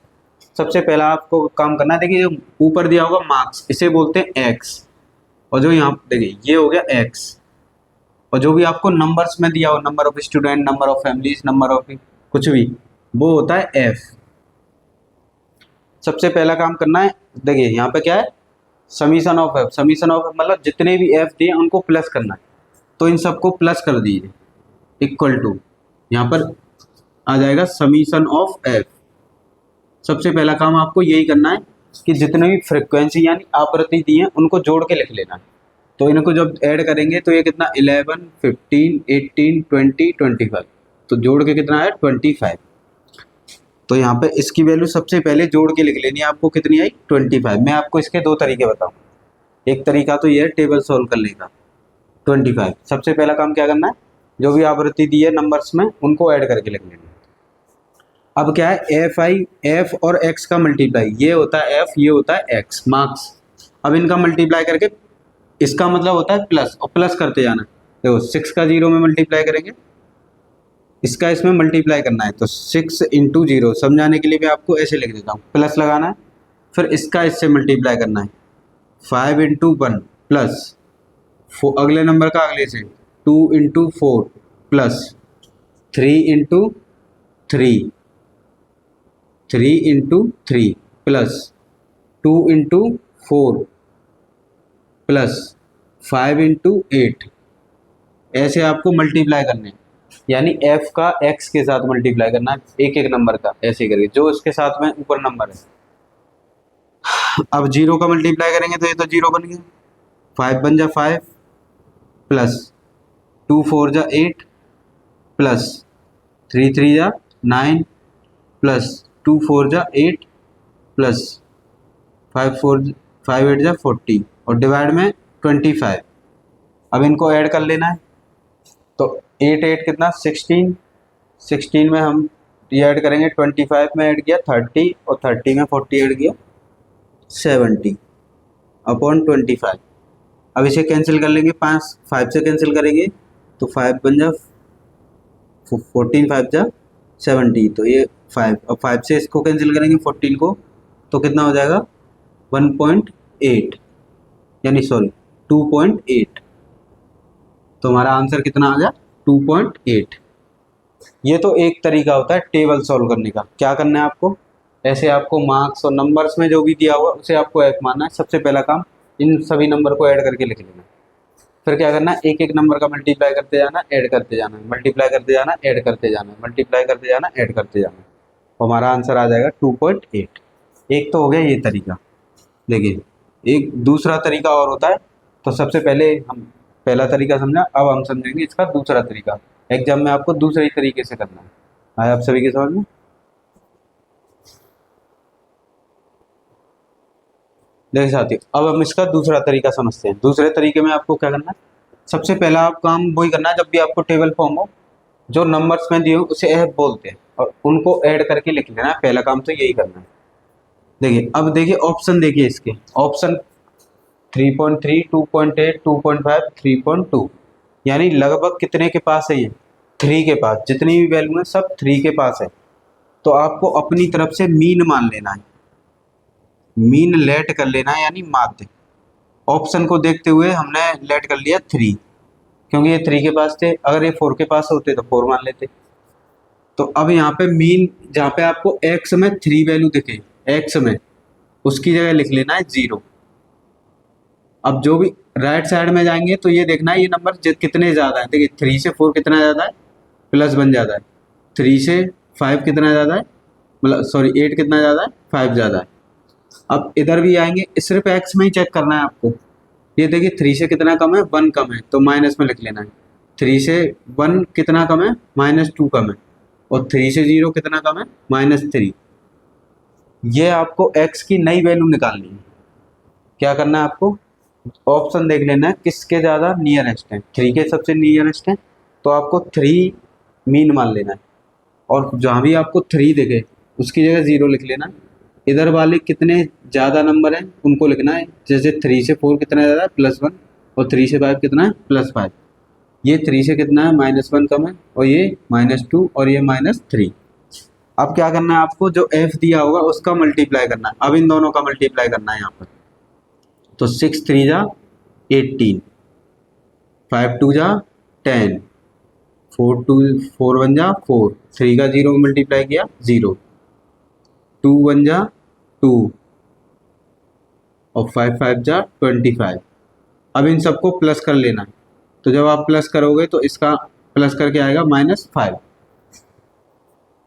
सबसे पहला आपको काम करना है, देखिए जो ऊपर दिया होगा मार्क्स इसे बोलते हैं एक्स, और जो यहाँ देखिए ये हो गया एक्स, और जो भी आपको नंबर्स में दिया हो, number of student, number of families, number of कुछ भी, वो होता है एफ। सबसे पहला काम करना है, देखिए यहाँ पे क्या है summation of F, summation of F मतलब जितने भी एफ दिए उनको प्लस करना है। तो इन सबको प्लस कर दीजिए इक्वल टू, यहाँ पर आ जाएगा समीशन ऑफ एफ। सबसे पहला काम आपको यही करना है कि जितने भी फ्रिक्वेंसी यानी आवृत्ति दी है उनको जोड़ के लिख लेना है। तो इनको जब ऐड करेंगे तो ये कितना 11, 15, 18, 20, 25, तो जोड़ के कितना है 25। तो यहाँ पे इसकी वैल्यू सबसे पहले जोड़ के लिख लेनी है आपको, कितनी आई 25। मैं आपको इसके दो तरीके बताऊँ। एक तरीका तो ये है टेबल सॉल्व करने का। 25 सबसे पहला काम क्या करना है, जो भी आवृत्ति दी है नंबर्स में उनको ऐड करके लिख लेना है। अब क्या है, एफ और एक्स का मल्टीप्लाई, ये होता है एफ, ये होता है एक्स मार्क्स। अब इनका मल्टीप्लाई करके, इसका मतलब होता है प्लस, और प्लस करते जाना। देखो 6 का 0 में मल्टीप्लाई करेंगे, इसका इसमें मल्टीप्लाई करना है, तो 6 इंटू 0, समझाने के लिए मैं आपको ऐसे लिख देता हूँ, प्लस लगाना है। फिर इसका इससे मल्टीप्लाई करना है, 5 इंटू 1 प्लस अगले नंबर का अगले से 2 into 4 plus 3 into 3 into 3 plus 2 into 4 plus 5 into 8। ऐसे आपको मल्टीप्लाई करने हैं, यानी f का x के साथ मल्टीप्लाई करना है, एक एक नंबर का ऐसे करके, जो इसके साथ में ऊपर नंबर है। अब 0 का मल्टीप्लाई करेंगे तो ये तो 0 बन गया, 5 बन जा 5 प्लस 2 4 जा 8 प्लस 3 3 जा 9 प्लस 2 4 जा 8 प्लस 5 8 जा 40 और डिवाइड में 25। अब इनको ऐड कर लेना है, तो 8 8 कितना 16 में हम ये ऐड करेंगे, 25 में ऐड किया 30 और 30 में 40 ऐड किया 70 अपॉन 25। अब इसे कैंसिल कर लेंगे, 5 से कैंसिल करेंगे तो 5 बन जा 14 5 जा 70, तो ये 5। अब 5 से इसको कैंसिल करेंगे 14 को, तो कितना हो जाएगा 1.8, यानी सॉरी 2.8। तो हमारा आंसर कितना आ गया 2.8। ये तो एक तरीका होता है टेबल सॉल्व करने का। क्या करना है आपको, ऐसे आपको मार्क्स और नंबर्स में जो भी दिया हुआ उसे आपको एफ मानना है। सबसे पहला काम इन सभी नंबर को ऐड करके लिख लेना है। फिर क्या करना है, एक एक नंबर का मल्टीप्लाई करते जाना, ऐड करते जाना, मल्टीप्लाई करते जाना, ऐड करते जाना, मल्टीप्लाई करते जाना, ऐड करते जाना, तो हमारा आंसर आ जाएगा 2.8। एक तो हो गया ये तरीका। देखिए एक दूसरा तरीका और होता है, तो सबसे पहले हम पहला तरीका समझा, अब हम समझेंगे इसका दूसरा तरीका। एग्जाम में आपको दूसरे तरीके से करना है। आया आप सभी के समझ में? देखिए साथियों, अब हम इसका दूसरा तरीका समझते हैं। दूसरे तरीके में आपको क्या करना है, सबसे पहला आप काम वही करना है, जब भी आपको टेबल फॉर्म हो, जो नंबर्स में दिए हो उसे एफ बोलते हैं और उनको ऐड करके लिख लेना है। पहला काम तो यही करना है। देखिए अब देखिए ऑप्शन, देखिए इसके ऑप्शन 3.3, 2.8, 2.5, 3.2, यानी लगभग कितने के पास है, ये 3 के पास। जितनी भी वैल्यू है सब 3 के पास है। तो आपको अपनी तरफ से मीन मान लेना है, मीन लेट कर लेना है, यानी माध्य। ऑप्शन को देखते हुए हमने लेट कर लिया 3, क्योंकि ये 3 के पास थे। अगर ये 4 के पास होते तो 4 मान लेते। तो अब यहाँ पे मीन, जहाँ पे आपको x में 3 वैल्यू दिखे x में, उसकी जगह लिख लेना है 0। अब जो भी राइट साइड में जाएंगे तो ये देखना है ये नंबर कितने ज़्यादा है। देखिए 3 से 4 कितना ज़्यादा है, प्लस बन जाता है। 3 से 5 कितना ज़्यादा है, मतलब सॉरी 8 कितना ज़्यादा है, 5 ज़्यादा है। अब इधर भी आएंगे, सिर्फ एक्स में ही चेक करना है आपको। ये देखिए 3 से कितना कम है, 1 कम है, तो माइनस में लिख लेना है। 3 से 1 कितना कम है, -2 कम है, और 3 से 0 कितना कम है, -3। ये आपको x की नई वैल्यू निकालनी है। क्या करना है आपको, ऑप्शन देख लेना है किसके ज़्यादा नियरेस्ट है। 3 के सबसे नियरेस्ट है, तो आपको 3 मीन मान लेना है, और जहाँ भी आपको 3 दिखे उसकी जगह 0 लिख लेना है। इधर वाले कितने ज़्यादा नंबर हैं उनको लिखना है, जैसे 3 से 4 कितना ज़्यादा है, +1, और 3 से 5 कितना है, +5। ये 3 से कितना है, -1 कम है, और ये -2 और ये -3। अब क्या करना है आपको, जो f दिया होगा उसका मल्टीप्लाई करना है। अब इन दोनों का मल्टीप्लाई करना है यहाँ पर, तो 6 3 जा 18, 5 2 जा 10, 4 1 जा 4, 3 का 0 मल्टीप्लाई किया 0, 2 1 जा 2, और 5 5 जा 25। अब इन सबको प्लस कर लेना है। तो जब आप प्लस करोगे तो इसका प्लस करके आएगा -5,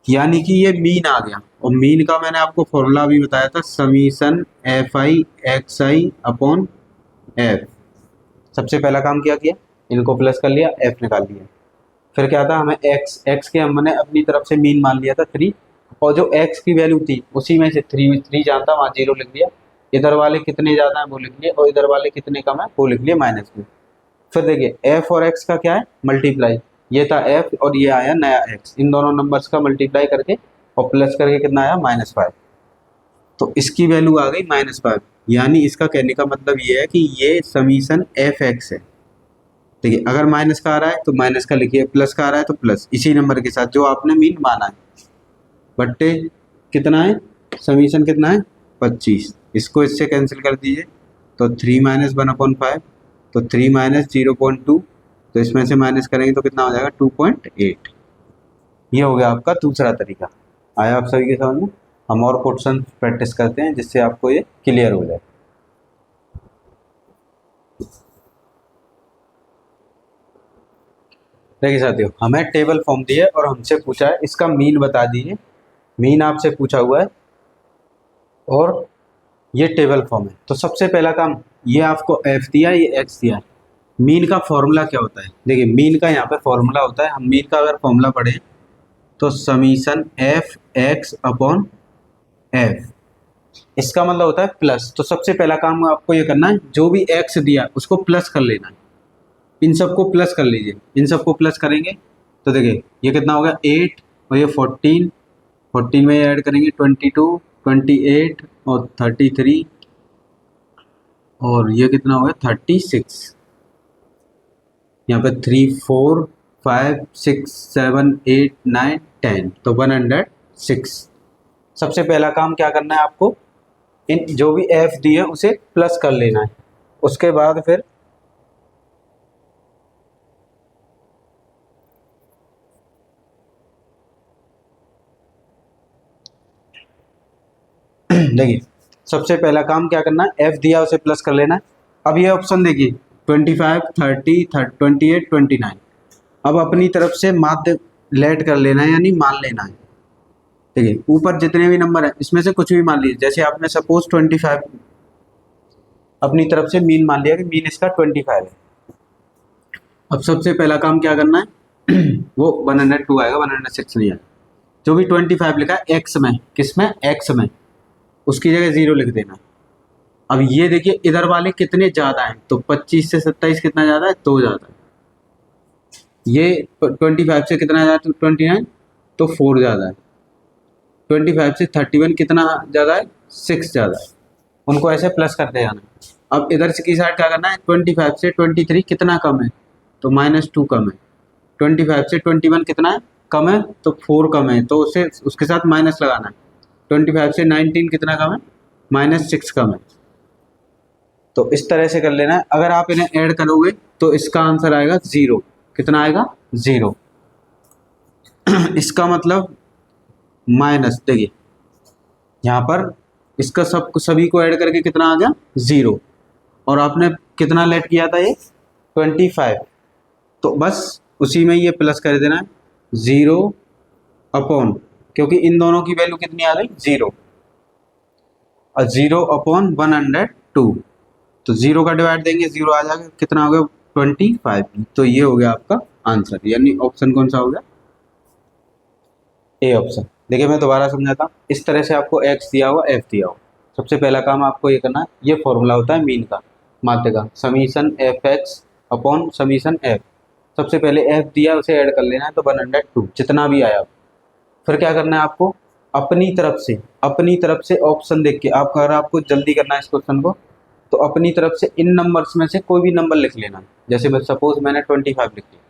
यानी कि ये मीन आ गया। और मीन का मैंने आपको फॉर्मूला भी बताया था, summation fi xi upon f। सबसे पहला काम क्या किया, इनको प्लस कर लिया, f निकाल लिया। फिर क्या था, हमें x के हमने अपनी तरफ से मीन मान लिया था 3, और जो x की वैल्यू थी उसी में से 3 जानता, वहाँ 0 लिख दिया, इधर वाले कितने ज़्यादा हैं वो लिख लिए, और इधर वाले कितने कम है वो लिख लिए माइनस में। फिर देखिए f और x का क्या है मल्टीप्लाई, ये था f और ये आया नया x, इन दोनों नंबर्स का मल्टीप्लाई करके और प्लस करके कितना आया -5, तो इसकी वैल्यू आ गई -5। यानी इसका कहने का मतलब ये है कि ये समीशन एफ एक्स है। देखिए अगर माइनस का आ रहा है तो माइनस का लिखिए, प्लस का आ रहा है तो प्लस, इसी नंबर के साथ जो आपने मीन माना है। बट्टे कितना है, समीशन कितना है 25, इसको इससे कैंसिल कर दीजिए तो 3 - 1/5, तो 3 - 0.2, तो इसमें से माइनस करेंगे तो कितना हो जाएगा 2.8। ये हो गया आपका दूसरा तरीका। आया आप सभी के समझ में? हम और क्वेश्चन प्रैक्टिस करते हैं जिससे आपको ये क्लियर हो जाए। देखिए साथियों, हमें टेबल फॉर्म दी है और हमसे पूछा है इसका मीन बता दीजिए। मीन आपसे पूछा हुआ है और ये टेबल फॉर्म है। तो सबसे पहला काम, ये आपको एफ दिया, ये एक्स दिया है। मीन का फॉर्मूला क्या होता है? देखिए मीन का यहाँ पे फॉर्मूला होता है, हम मीन का अगर फॉर्मूला पढ़े तो summation F x upon F, इसका मतलब होता है प्लस। तो सबसे पहला काम आपको ये करना है, जो भी एक्स दिया उसको प्लस कर लेना है। इन सबको प्लस कर लीजिए, इन सबको प्लस करेंगे तो देखिए ये कितना हो गया 8 और ये 14 में ऐड करेंगे 22, 28 और 33 और ये कितना हो गया 36। यहाँ पे 3 4 5 6 7 8 9 10, तो 106। सबसे पहला काम क्या करना है आपको, इन जो भी एफ दी है उसे प्लस कर लेना है। उसके बाद फिर देखिए सबसे पहला काम क्या करना है, एफ दिया उसे प्लस कर लेना है। अब ये ऑप्शन देखिए 25 30 28 29, अब अपनी तरफ से माध्य लेट कर लेना है यानी मान लेना है। देखिए ऊपर जितने भी नंबर है इसमें से कुछ भी मान लीजिए, जैसे आपने सपोज 25 अपनी तरफ से मीन मान लिया कि मीन इसका 25 है। अब सबसे पहला काम क्या करना है वो 102 आएगा, 106 नहीं आएगा। जो भी 25 लिखा है एक्स में, किस में, एक्स में, उसकी जगह 0 लिख देना। अब ये देखिए इधर वाले कितने ज़्यादा हैं, तो 25 से 27 कितना ज़्यादा है, 2 ज़्यादा है। ये 25 से कितना ज़्यादा है, 29, तो 4 ज़्यादा है। 25 से 31 कितना ज़्यादा है, 6 ज़्यादा है। उनको ऐसे प्लस करते जाना। अब इधर से की साइड क्या करना है, 25 से 23 कितना कम है, तो -2 कम है। 25 से 21 कितना है, कम है, तो 4 कम है, तो उसे उसके साथ माइनस लगाना है। 25 से 19 कितना कम है, -6 कम है। तो इस तरह से कर लेना है। अगर आप इन्हें ऐड करोगे तो इसका आंसर आएगा 0। कितना आएगा, 0। इसका मतलब माइनस, देखिए यहाँ पर इसका सभी को ऐड करके कितना आ गया 0, और आपने कितना लेट किया था, ये 25, तो बस उसी में ये प्लस कर देना है 0 अपॉन, क्योंकि इन दोनों की वैल्यू कितनी आ गई 0, और 0 अपॉन 102, तो 0 का डिवाइड देंगे 0 आ जाएगा, कितना हो गया 25। तो ये हो गया आपका आंसर, यानी ऑप्शन कौन सा हो गया, ए ऑप्शन। देखिए मैं दोबारा समझाता हूँ। इस तरह से आपको एक्स दिया हुआ, एफ दिया हुआ, सबसे पहला काम आपको ये करना है, ये फॉर्मूला होता है मीन का, माध्य का, summation F x upon summation F. सबसे पहले एफ दिया उसे ऐड कर लेना है, तो 102 जितना भी आया। फिर क्या करना है आपको, अपनी तरफ से ऑप्शन देख के, आप अगर आपको जल्दी करना है इस क्वेश्चन को, तो अपनी तरफ से इन नंबर्स में से कोई भी नंबर लिख लेना। जैसे मैं सपोज मैंने 25 लिख लिया,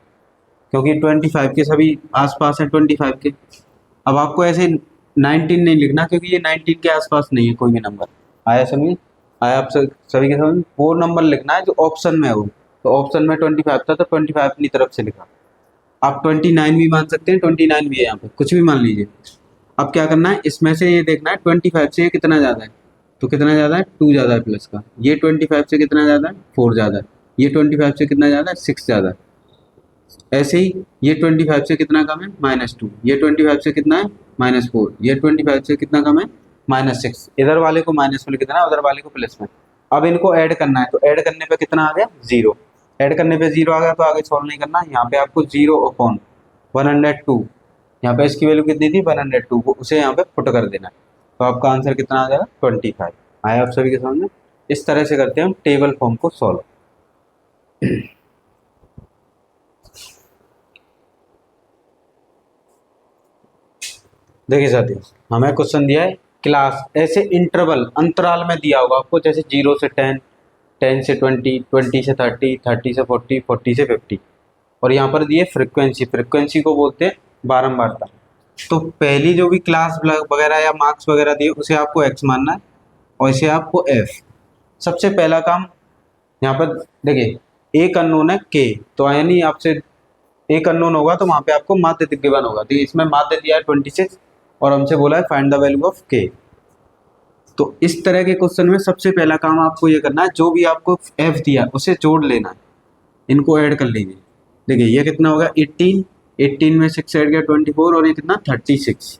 क्योंकि 25 के सभी आसपास हैं 25 के। अब आपको ऐसे 19 नहीं लिखना, क्योंकि ये 19 के आसपास नहीं है कोई भी नंबर। आया समझ, आया आप सभी के समझ, वो नंबर लिखना है जो ऑप्शन में हो। तो ऑप्शन में 25 था, तो 25 अपनी तरफ से लिखा। आप 29 भी मान सकते हैं, 29 भी है यहाँ पे, कुछ भी मान लीजिए। अब क्या करना है, इसमें से ये देखना है 25 से ये कितना ज़्यादा है, तो कितना ज़्यादा है 2 ज़्यादा है प्लस का। ये 25 से कितना ज़्यादा है, 4 ज़्यादा है। ये 25 से कितना ज़्यादा है, 6 ज़्यादा है। ऐसे ही ये 25 से कितना कम है, -2। ये 25 से कितना है, -4। ये 25 से कितना कम है, -6। इधर वाले को माइनस में लिख देना, उधर वाले को प्लस में। अब इनको ऐड करना है, तो ऐड करने पे कितना आ गया 0। ऐड करने पे 0 आ गया, तो आगे सॉल्व नहीं करना। यहाँ पे आपको 0 अपॉन 102 यहाँ पे इसकी वैल्यू कितनी थी 102 को, उसे यहाँ पे पुट कर देना है। तो आपका आंसर कितना आ जाएगा 25। आया आप सभी के समझ में? इस तरह से करते हैं हम टेबल फॉर्म को सॉल्व। देखिए साथियों, हमें क्वेश्चन दिया है क्लास, ऐसे इंटरवल अंतराल में दिया होगा आपको, जैसे 0 से 10, 10 से 20, 20 से 30, 30 से 40, 40 से 50। और यहाँ पर दिए फ्रिक्वेंसी, फ्रिक्वेंसी को बोलते हैं बारंबारता। तो पहली जो भी क्लास वगैरह या मार्क्स वगैरह दिए उसे आपको एक्स मानना है और इसे आपको एफ। सबसे पहला काम यहाँ पर देखिए, एक अननोन है के, तो यानी आपसे एक अननोन होगा तो वहाँ पे आपको माध्य गिवन होगा। तो इसमें माध्य दिया है 26 और हमसे बोला है फाइंड द वैल्यू ऑफ के। तो इस तरह के क्वेश्चन में सबसे पहला काम आपको ये करना है, जो भी आपको एफ दिया उसे जोड़ लेना है, इनको ऐड कर लीजिए। देखिए ये कितना होगा 18, 18 में 6 ऐड किया 24, और ये कितना 36।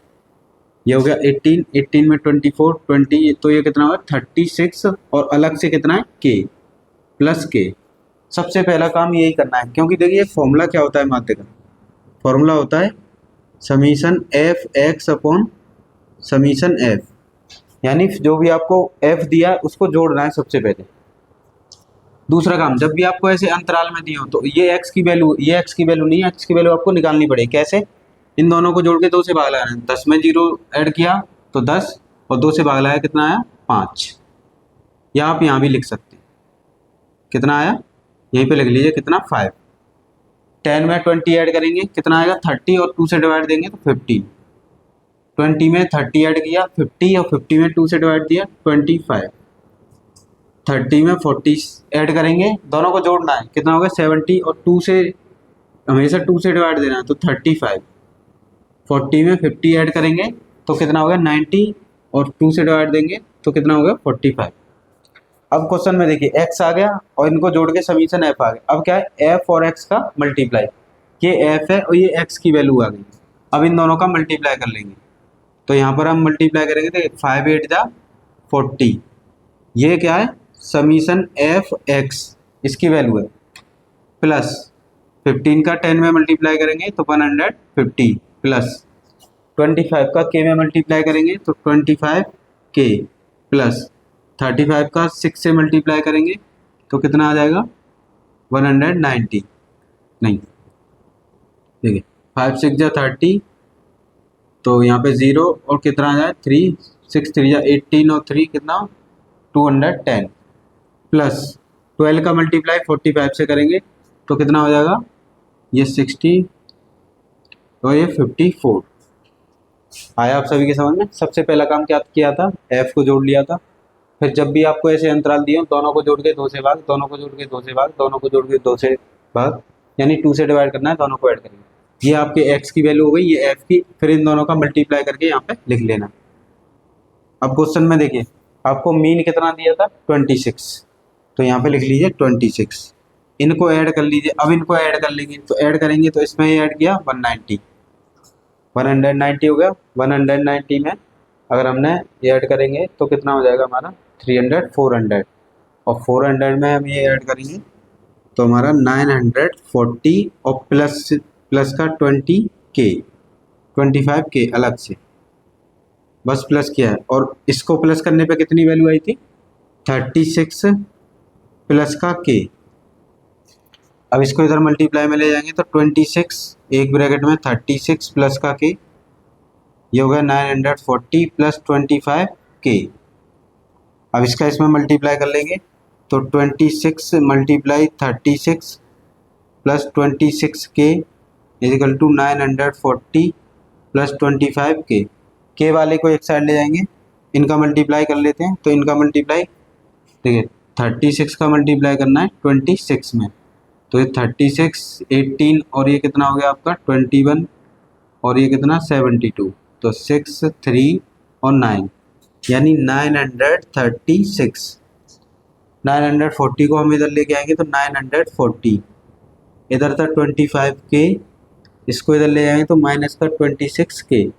ये हो गया 18, 18 में 24, 20, तो ये कितना होगा 36, और अलग से कितना है के प्लस के। सबसे पहला काम यही करना है, क्योंकि देखिए फॉर्मूला क्या होता है माध्य का, फॉर्मूला होता है summation F x upon summation F, यानी जो भी आपको एफ दिया है उसको जोड़ना है सबसे पहले। दूसरा काम, जब भी आपको ऐसे अंतराल में दिए हो तो ये एक्स की वैल्यू, ये एक्स की वैल्यू नहीं है, एक्स की वैल्यू आपको निकालनी पड़ेगी। कैसे? इन दोनों को जोड़ के 2 से भाग लगाना है। 10 में 0 ऐड किया तो 10, और 2 से भाग लगाया कितना आया 5। या आप यहाँ भी लिख सकते हैं, कितना आया यहीं पे लिख लीजिए कितना 5। 10 में 20 ऐड करेंगे कितना आएगा 30, और 2 से डिवाइड देंगे तो 15। 20 में 30 ऐड किया 50, और 50 में 2 से डिवाइड दिया 25। 30 में 40 ऐड करेंगे, दोनों को जोड़ना है, कितना होगा 70, और 2 से हमेशा 2 से डिवाइड देना है तो 35। 40 में 50 ऐड करेंगे तो कितना होगा 90, और 2 से डिवाइड देंगे तो कितना होगा 45। अब क्वेश्चन में देखिए x आ गया और इनको जोड़ के समीशन f आ गया। अब क्या है, f और x का मल्टीप्लाई, ये f है और ये x की वैल्यू आ गई। अब इन दोनों का मल्टीप्लाई कर लेंगे, तो यहाँ पर हम मल्टीप्लाई करेंगे तो 5 8 जा 40, ये क्या है समीशन एफ एक्स, इसकी वैल्यू है, प्लस 15 का 10 में मल्टीप्लाई करेंगे तो 150, प्लस 25 का k में मल्टीप्लाई करेंगे तो 25 k, प्लस 35 का 6 से मल्टीप्लाई करेंगे तो कितना आ जाएगा 190। नहीं ठीक है, 5 6 जा 30, तो यहाँ पे 0 और कितना आ जाए 3, 6 3 जा 18, और 3 कितना 210, प्लस 12 का मल्टीप्लाई 45 से करेंगे तो कितना हो जाएगा ये 60 और ये 54। आया आप सभी के समझ में? सबसे पहला काम क्या किया था, f को जोड़ लिया था। फिर जब भी आपको ऐसे अंतराल दिए दोनों को जोड़ के 2 से भाग, दोनों को जोड़ के 2 से भाग, दोनों को जोड़ के 2 से भाग, यानी 2 से डिवाइड करना है, दोनों को ऐड करेंगे। ये आपके x की वैल्यू हो गई, ये f की, फिर इन दोनों का मल्टीप्लाई करके यहाँ पे लिख लेना। अब क्वेश्चन में देखिए आपको मीन कितना दिया था 26, तो यहाँ पे लिख लीजिए 26। इनको ऐड कर लीजिए, अब इनको ऐड कर लेंगे, तो ऐड करेंगे तो इसमें ऐड किया 190, 190 हो गया। 190 में अगर हमने ये ऐड करेंगे तो कितना हो जाएगा हमारा 300, 400, और 400 में हम ये ऐड करेंगे तो हमारा 940, और प्लस का 20k, 25k अलग से, बस प्लस किया है। और इसको प्लस करने पे कितनी वैल्यू आई थी 36 प्लस का k। अब इसको इधर मल्टीप्लाई में ले जाएंगे तो 26 एक ब्रैकेट में 36 प्लस का k, ये हो गया 940 प्लस 25k। अब इसका इसमें मल्टीप्लाई कर लेंगे तो 26 multiply 36 plus 26k is equal to 940 plus 25k। के वाले को एक साइड ले जाएंगे, इनका मल्टीप्लाई कर लेते हैं, तो इनका मल्टीप्लाई देखिए 36 का मल्टीप्लाई करना है 26 में, तो ये 36, 18, और ये कितना हो गया आपका 21, और ये कितना 72, तो 6 3 और 9, यानी 936। 940 को हम इधर लेके आएंगे तो 940, इधर था 25k, इसको इधर ले जाएंगे तो माइनस का 26k।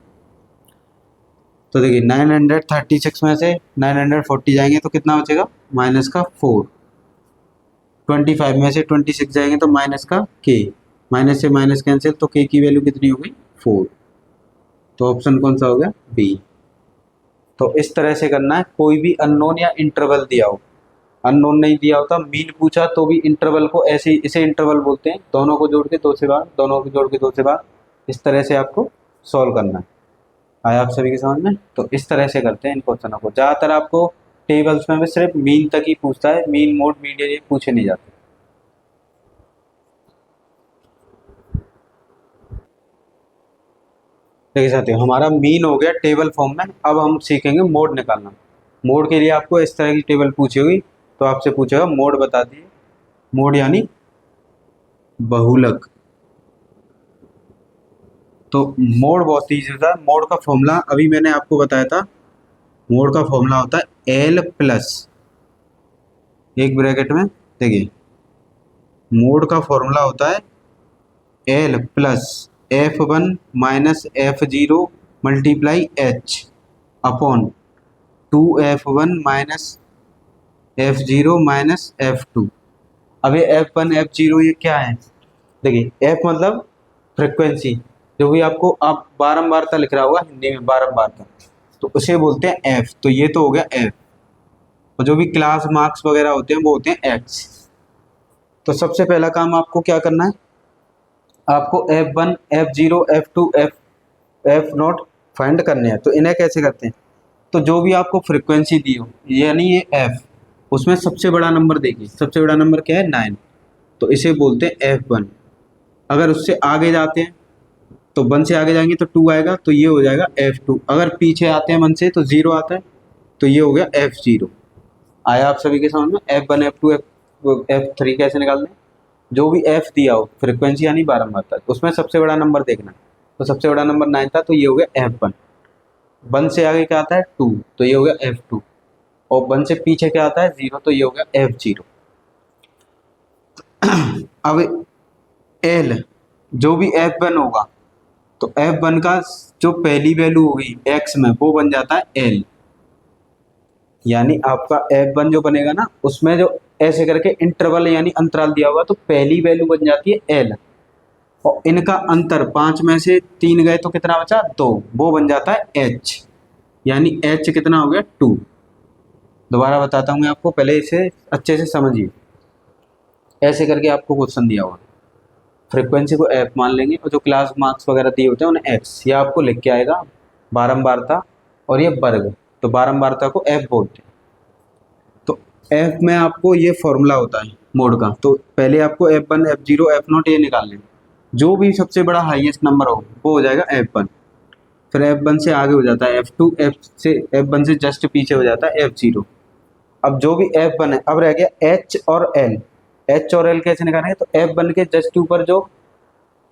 तो देखिए 936 में से 940 जाएंगे तो कितना बचेगा माइनस का 4, 25 में से 26 जाएंगे तो माइनस का k, माइनस से माइनस कैंसिल, तो k की वैल्यू कितनी हो गई 4। तो ऑप्शन कौन सा हो गया, बी। तो इस तरह से करना है, कोई भी अननोन या इंटरवल दिया हो, अननोन नहीं दिया होता, मीन पूछा तो भी इंटरवल को ऐसे, इसे इंटरवल बोलते हैं, दोनों को जोड़ के दो से बार, दोनों को जोड़ के दो से बार, इस तरह से आपको सॉल्व करना है। आया आप सभी के समझ में? तो इस तरह से करते हैं इन क्वेश्चनों को। ज़्यादातर आपको टेबल्स में भी सिर्फ मीन तक ही पूछता है, मीन, मोड, मीडियन ये पूछे नहीं जाते। देखिए साथियों, हमारा मीन हो गया टेबल फॉर्म में, अब हम सीखेंगे मोड निकालना। मोड के लिए आपको इस तरह की टेबल पूछी होगी, तो आपसे पूछेगा मोड बता दिए, मोड यानी बहुलक। तो मोड बहुत ईजी होता है। मोड का फॉर्मूला अभी मैंने आपको बताया था, मोड का फॉर्मूला होता है एल प्लस, एक ब्रैकेट में देखिए, मोड का फॉर्मूला होता है L plus F1 minus F0 multiply H upon 2F1 minus F0 minus F2। अब ये F1 F0 ये क्या है, देखिए F मतलब फ्रिक्वेंसी, जो भी आपको आप बारंबारता लिख रहा होगा हिंदी में, बारंबारता, तो उसे बोलते हैं F। तो ये तो हो गया F, और जो भी क्लास मार्क्स वगैरह होते हैं वो होते हैं X। तो सबसे पहला काम आपको क्या करना है, आपको F1 F0 F2 F0 find करने हैं। तो इन्हें कैसे करते हैं, तो जो भी आपको फ्रिक्वेंसी दी हो, यानी ये F, उसमें सबसे बड़ा नंबर देखिए, सबसे बड़ा नंबर क्या है, 9, तो इसे बोलते हैं F1। अगर उससे आगे जाते हैं तो 1 से आगे जाएंगे तो 2 आएगा, तो ये हो जाएगा F2। अगर पीछे आते हैं 1 से तो 0 आता है, तो ये हो गया F0। आया आप सभी के समझ में? F1 F2 F3 कैसे निकालना है, जो भी F दिया हो, फ्रिक्वेंसी यानी बारंबारता, उसमें सबसे बड़ा नंबर देखना। तो सबसे बड़ा नंबर 9 था, तो ये हो गया F1। 1 से आगे क्या आता है, 2, तो ये हो गया F2। और 1 से पीछे क्या आता है, 0, तो ये हो गया F0। अब L, जो भी F1 होगा, तो F1 का जो पहली वैल्यू होगी X में, वो बन जाता है L। यानी आपका F1 जो बनेगा ना, उसमें जो ऐसे करके इंटरवल यानी अंतराल दिया होगा, तो पहली वैल्यू बन जाती है L, और इनका अंतर 5 में से 3 गए तो कितना बचा, 2, वो बन जाता है H। यानी H कितना हो गया, 2। दोबारा बताता हूँ मैं आपको, पहले इसे अच्छे से समझिए। ऐसे करके आपको क्वेश्चन दिया हुआ, फ्रीक्वेंसी को F मान लेंगे, और जो क्लास मार्क्स वगैरह दिए होते हैं उन्हें X, या आपको लिख के आएगा बारंबारता, और ये वर्ग, तो बारंबारता को F बोलते हैं। तो F में आपको ये फॉर्मूला होता है मोड का, तो पहले आपको F1 F0 F0 ये निकाल लें, जो भी सबसे बड़ा हाईएस्ट नंबर हो वो हो जाएगा F1। फिर F1 से आगे हो जाता है F2, F1 से जस्ट पीछे हो जाता है F0। अब जो भी F1 है, अब रह गया H और L। H और L कैसे निकालेंगे, तो F1 के जस्ट ऊपर जो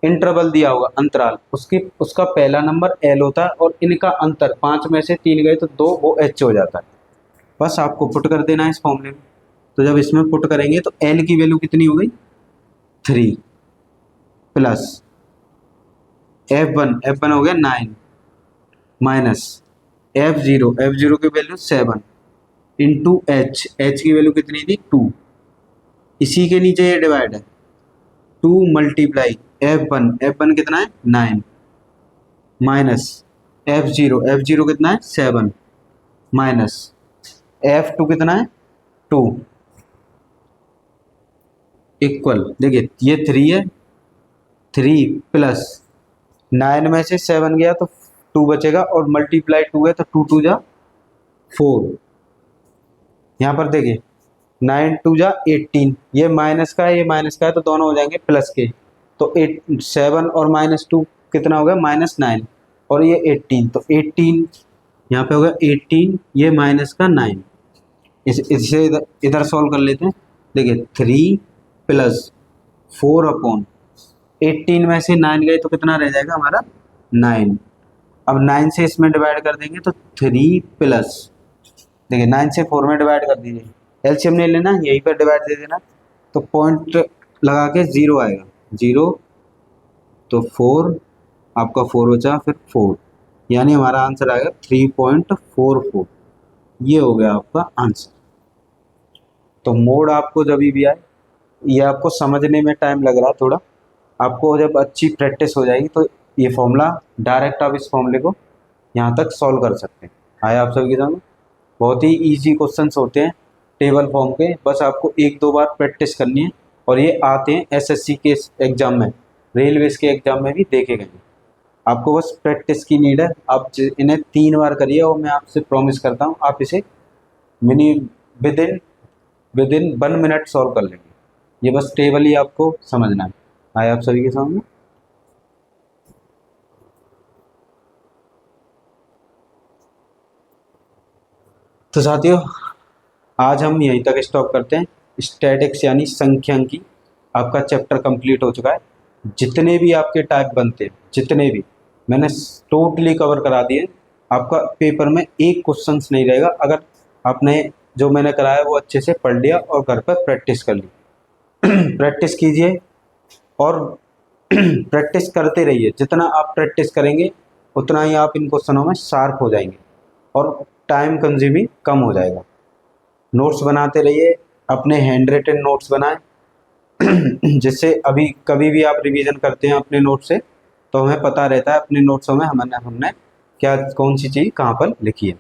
इंटरवल दिया होगा, अंतराल, उसका पहला नंबर L होता है, और इनका अंतर 5 में से 3 गए तो 2, वो H हो जाता है। बस आपको पुट कर देना है इस फॉर्मूले में। तो जब इसमें पुट करेंगे तो L की वैल्यू कितनी हो गई, 3 प्लस F1 हो गया 9 माइनस F0 की वैल्यू 7 इंटू H की वैल्यू कितनी थी, 2। इसी के नीचे ये डिवाइड है, 2 मल्टीप्लाई F1 कितना है, 9 माइनस F0 कितना है, 7 माइनस F2 कितना है, 2 इक्वल, देखिए ये 3 है, 3 प्लस 9 में से 7 गया तो 2 बचेगा, और मल्टीप्लाई 2 है तो 2 2 जा 4। यहाँ पर देखिए 9 2 जा 18, ये माइनस का है, ये माइनस का है, तो दोनों हो जाएंगे प्लस के। तो 7 और -2 कितना हो गया, -9, और ये 18, तो 18 यहाँ पे हो गया 18, ये माइनस का 9। इसे इधर सॉल्व कर लेते हैं। देखिए 3 प्लस 4 अपॉन 18 में से 9 गए तो कितना रह जाएगा हमारा, 9। अब 9 से इसमें डिवाइड कर देंगे तो 3 प्लस, देखिए 9 से 4 में डिवाइड कर दीजिए, एलसीएम नहीं लेना, यहीं पर डिवाइड दे देना, तो पॉइंट लगा के 0 आएगा, 0, तो 4, आपका 4 बचा, फिर 4, यानी हमारा आंसर आएगा 3.44। ये हो गया आपका आंसर। तो मोड आपको जब भी आए, ये आपको समझने में टाइम लग रहा है थोड़ा, आपको जब अच्छी प्रैक्टिस हो जाएगी तो ये फॉर्मूला डायरेक्ट आप इस फॉर्मूले को यहाँ तक सॉल्व कर सकते हैं। आया आप सभी के सामने? बहुत ही इजी क्वेश्चंस होते हैं टेबल फॉर्म के, बस आपको एक दो बार प्रैक्टिस करनी है। और ये आते हैं एसएससी के एग्जाम में, रेलवेज के एग्जाम में भी देखे गए हैं। आपको बस प्रैक्टिस की नीड है। आप इन्हें 3 बार करिए और मैं आपसे प्रॉमिस करता हूँ आप इसे mini with in 1 minute solve कर लेंगे। ये बस टेबल ही आपको समझना है। आए आप सभी के सामने? तो साथियों, आज हम यहीं तक स्टॉप करते हैं। स्टैटिक्स यानी सांख्यिकी आपका चैप्टर कंप्लीट हो चुका है। जितने भी आपके टाइप बनते हैं, जितने भी मैंने टोटली कवर करा दिए। आपका पेपर में एक क्वेश्चंस नहीं रहेगा अगर आपने जो मैंने कराया वो अच्छे से पढ़ लिया और घर पर प्रैक्टिस कर ली। प्रैक्टिस कीजिए और प्रैक्टिस करते रहिए। जितना आप प्रैक्टिस करेंगे उतना ही आप इन क्वेश्चनों में शार्प हो जाएंगे और टाइम कंज्यूमिंग कम हो जाएगा। नोट्स बनाते रहिए, अपने हैंड रिटन नोट्स बनाएं जिससे अभी कभी भी आप रिवीजन करते हैं अपने नोट से तो हमें पता रहता है अपने नोट्सों में हमने क्या कौन सी चीज़ कहाँ पर लिखी है।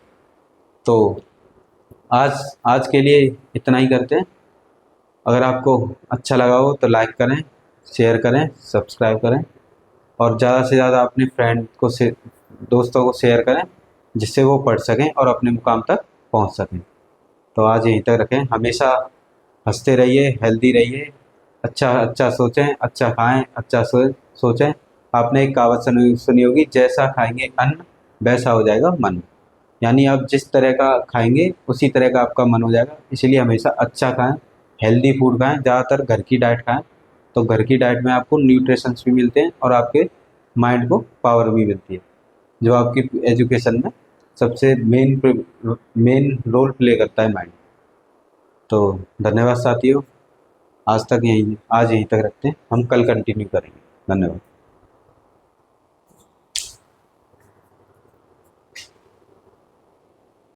तो आज के लिए इतना ही करते हैं। अगर आपको अच्छा लगा हो तो लाइक करें, शेयर करें, सब्सक्राइब करें और ज़्यादा से ज़्यादा अपने फ्रेंड को दोस्तों को शेयर करें जिससे वो पढ़ सकें और अपने मुकाम तक पहुंच सकें। तो आज यहीं तक रखें। हमेशा हंसते रहिए, हेल्दी रहिए, अच्छा अच्छा सोचें, अच्छा खाएं, अच्छा सोचें। आपने एक कहावत सुनी होगी, जैसा खाएंगे अन्न वैसा हो जाएगा मन। यानी आप जिस तरह का खाएंगे उसी तरह का आपका मन हो जाएगा। इसलिए हमेशा अच्छा खाएं, हेल्दी फूड खाएं, ज़्यादातर घर की डाइट खाएं। तो घर की डाइट में आपको न्यूट्रिशंस भी मिलते हैं और आपके माइंड को पावर भी मिलती है जो आपकी एजुकेशन में सबसे मेन रोल प्ले करता है माइंड। तो धन्यवाद साथियों, आज यहीं तक रखते हैं। हम कल कंटिन्यू करेंगे। धन्यवाद।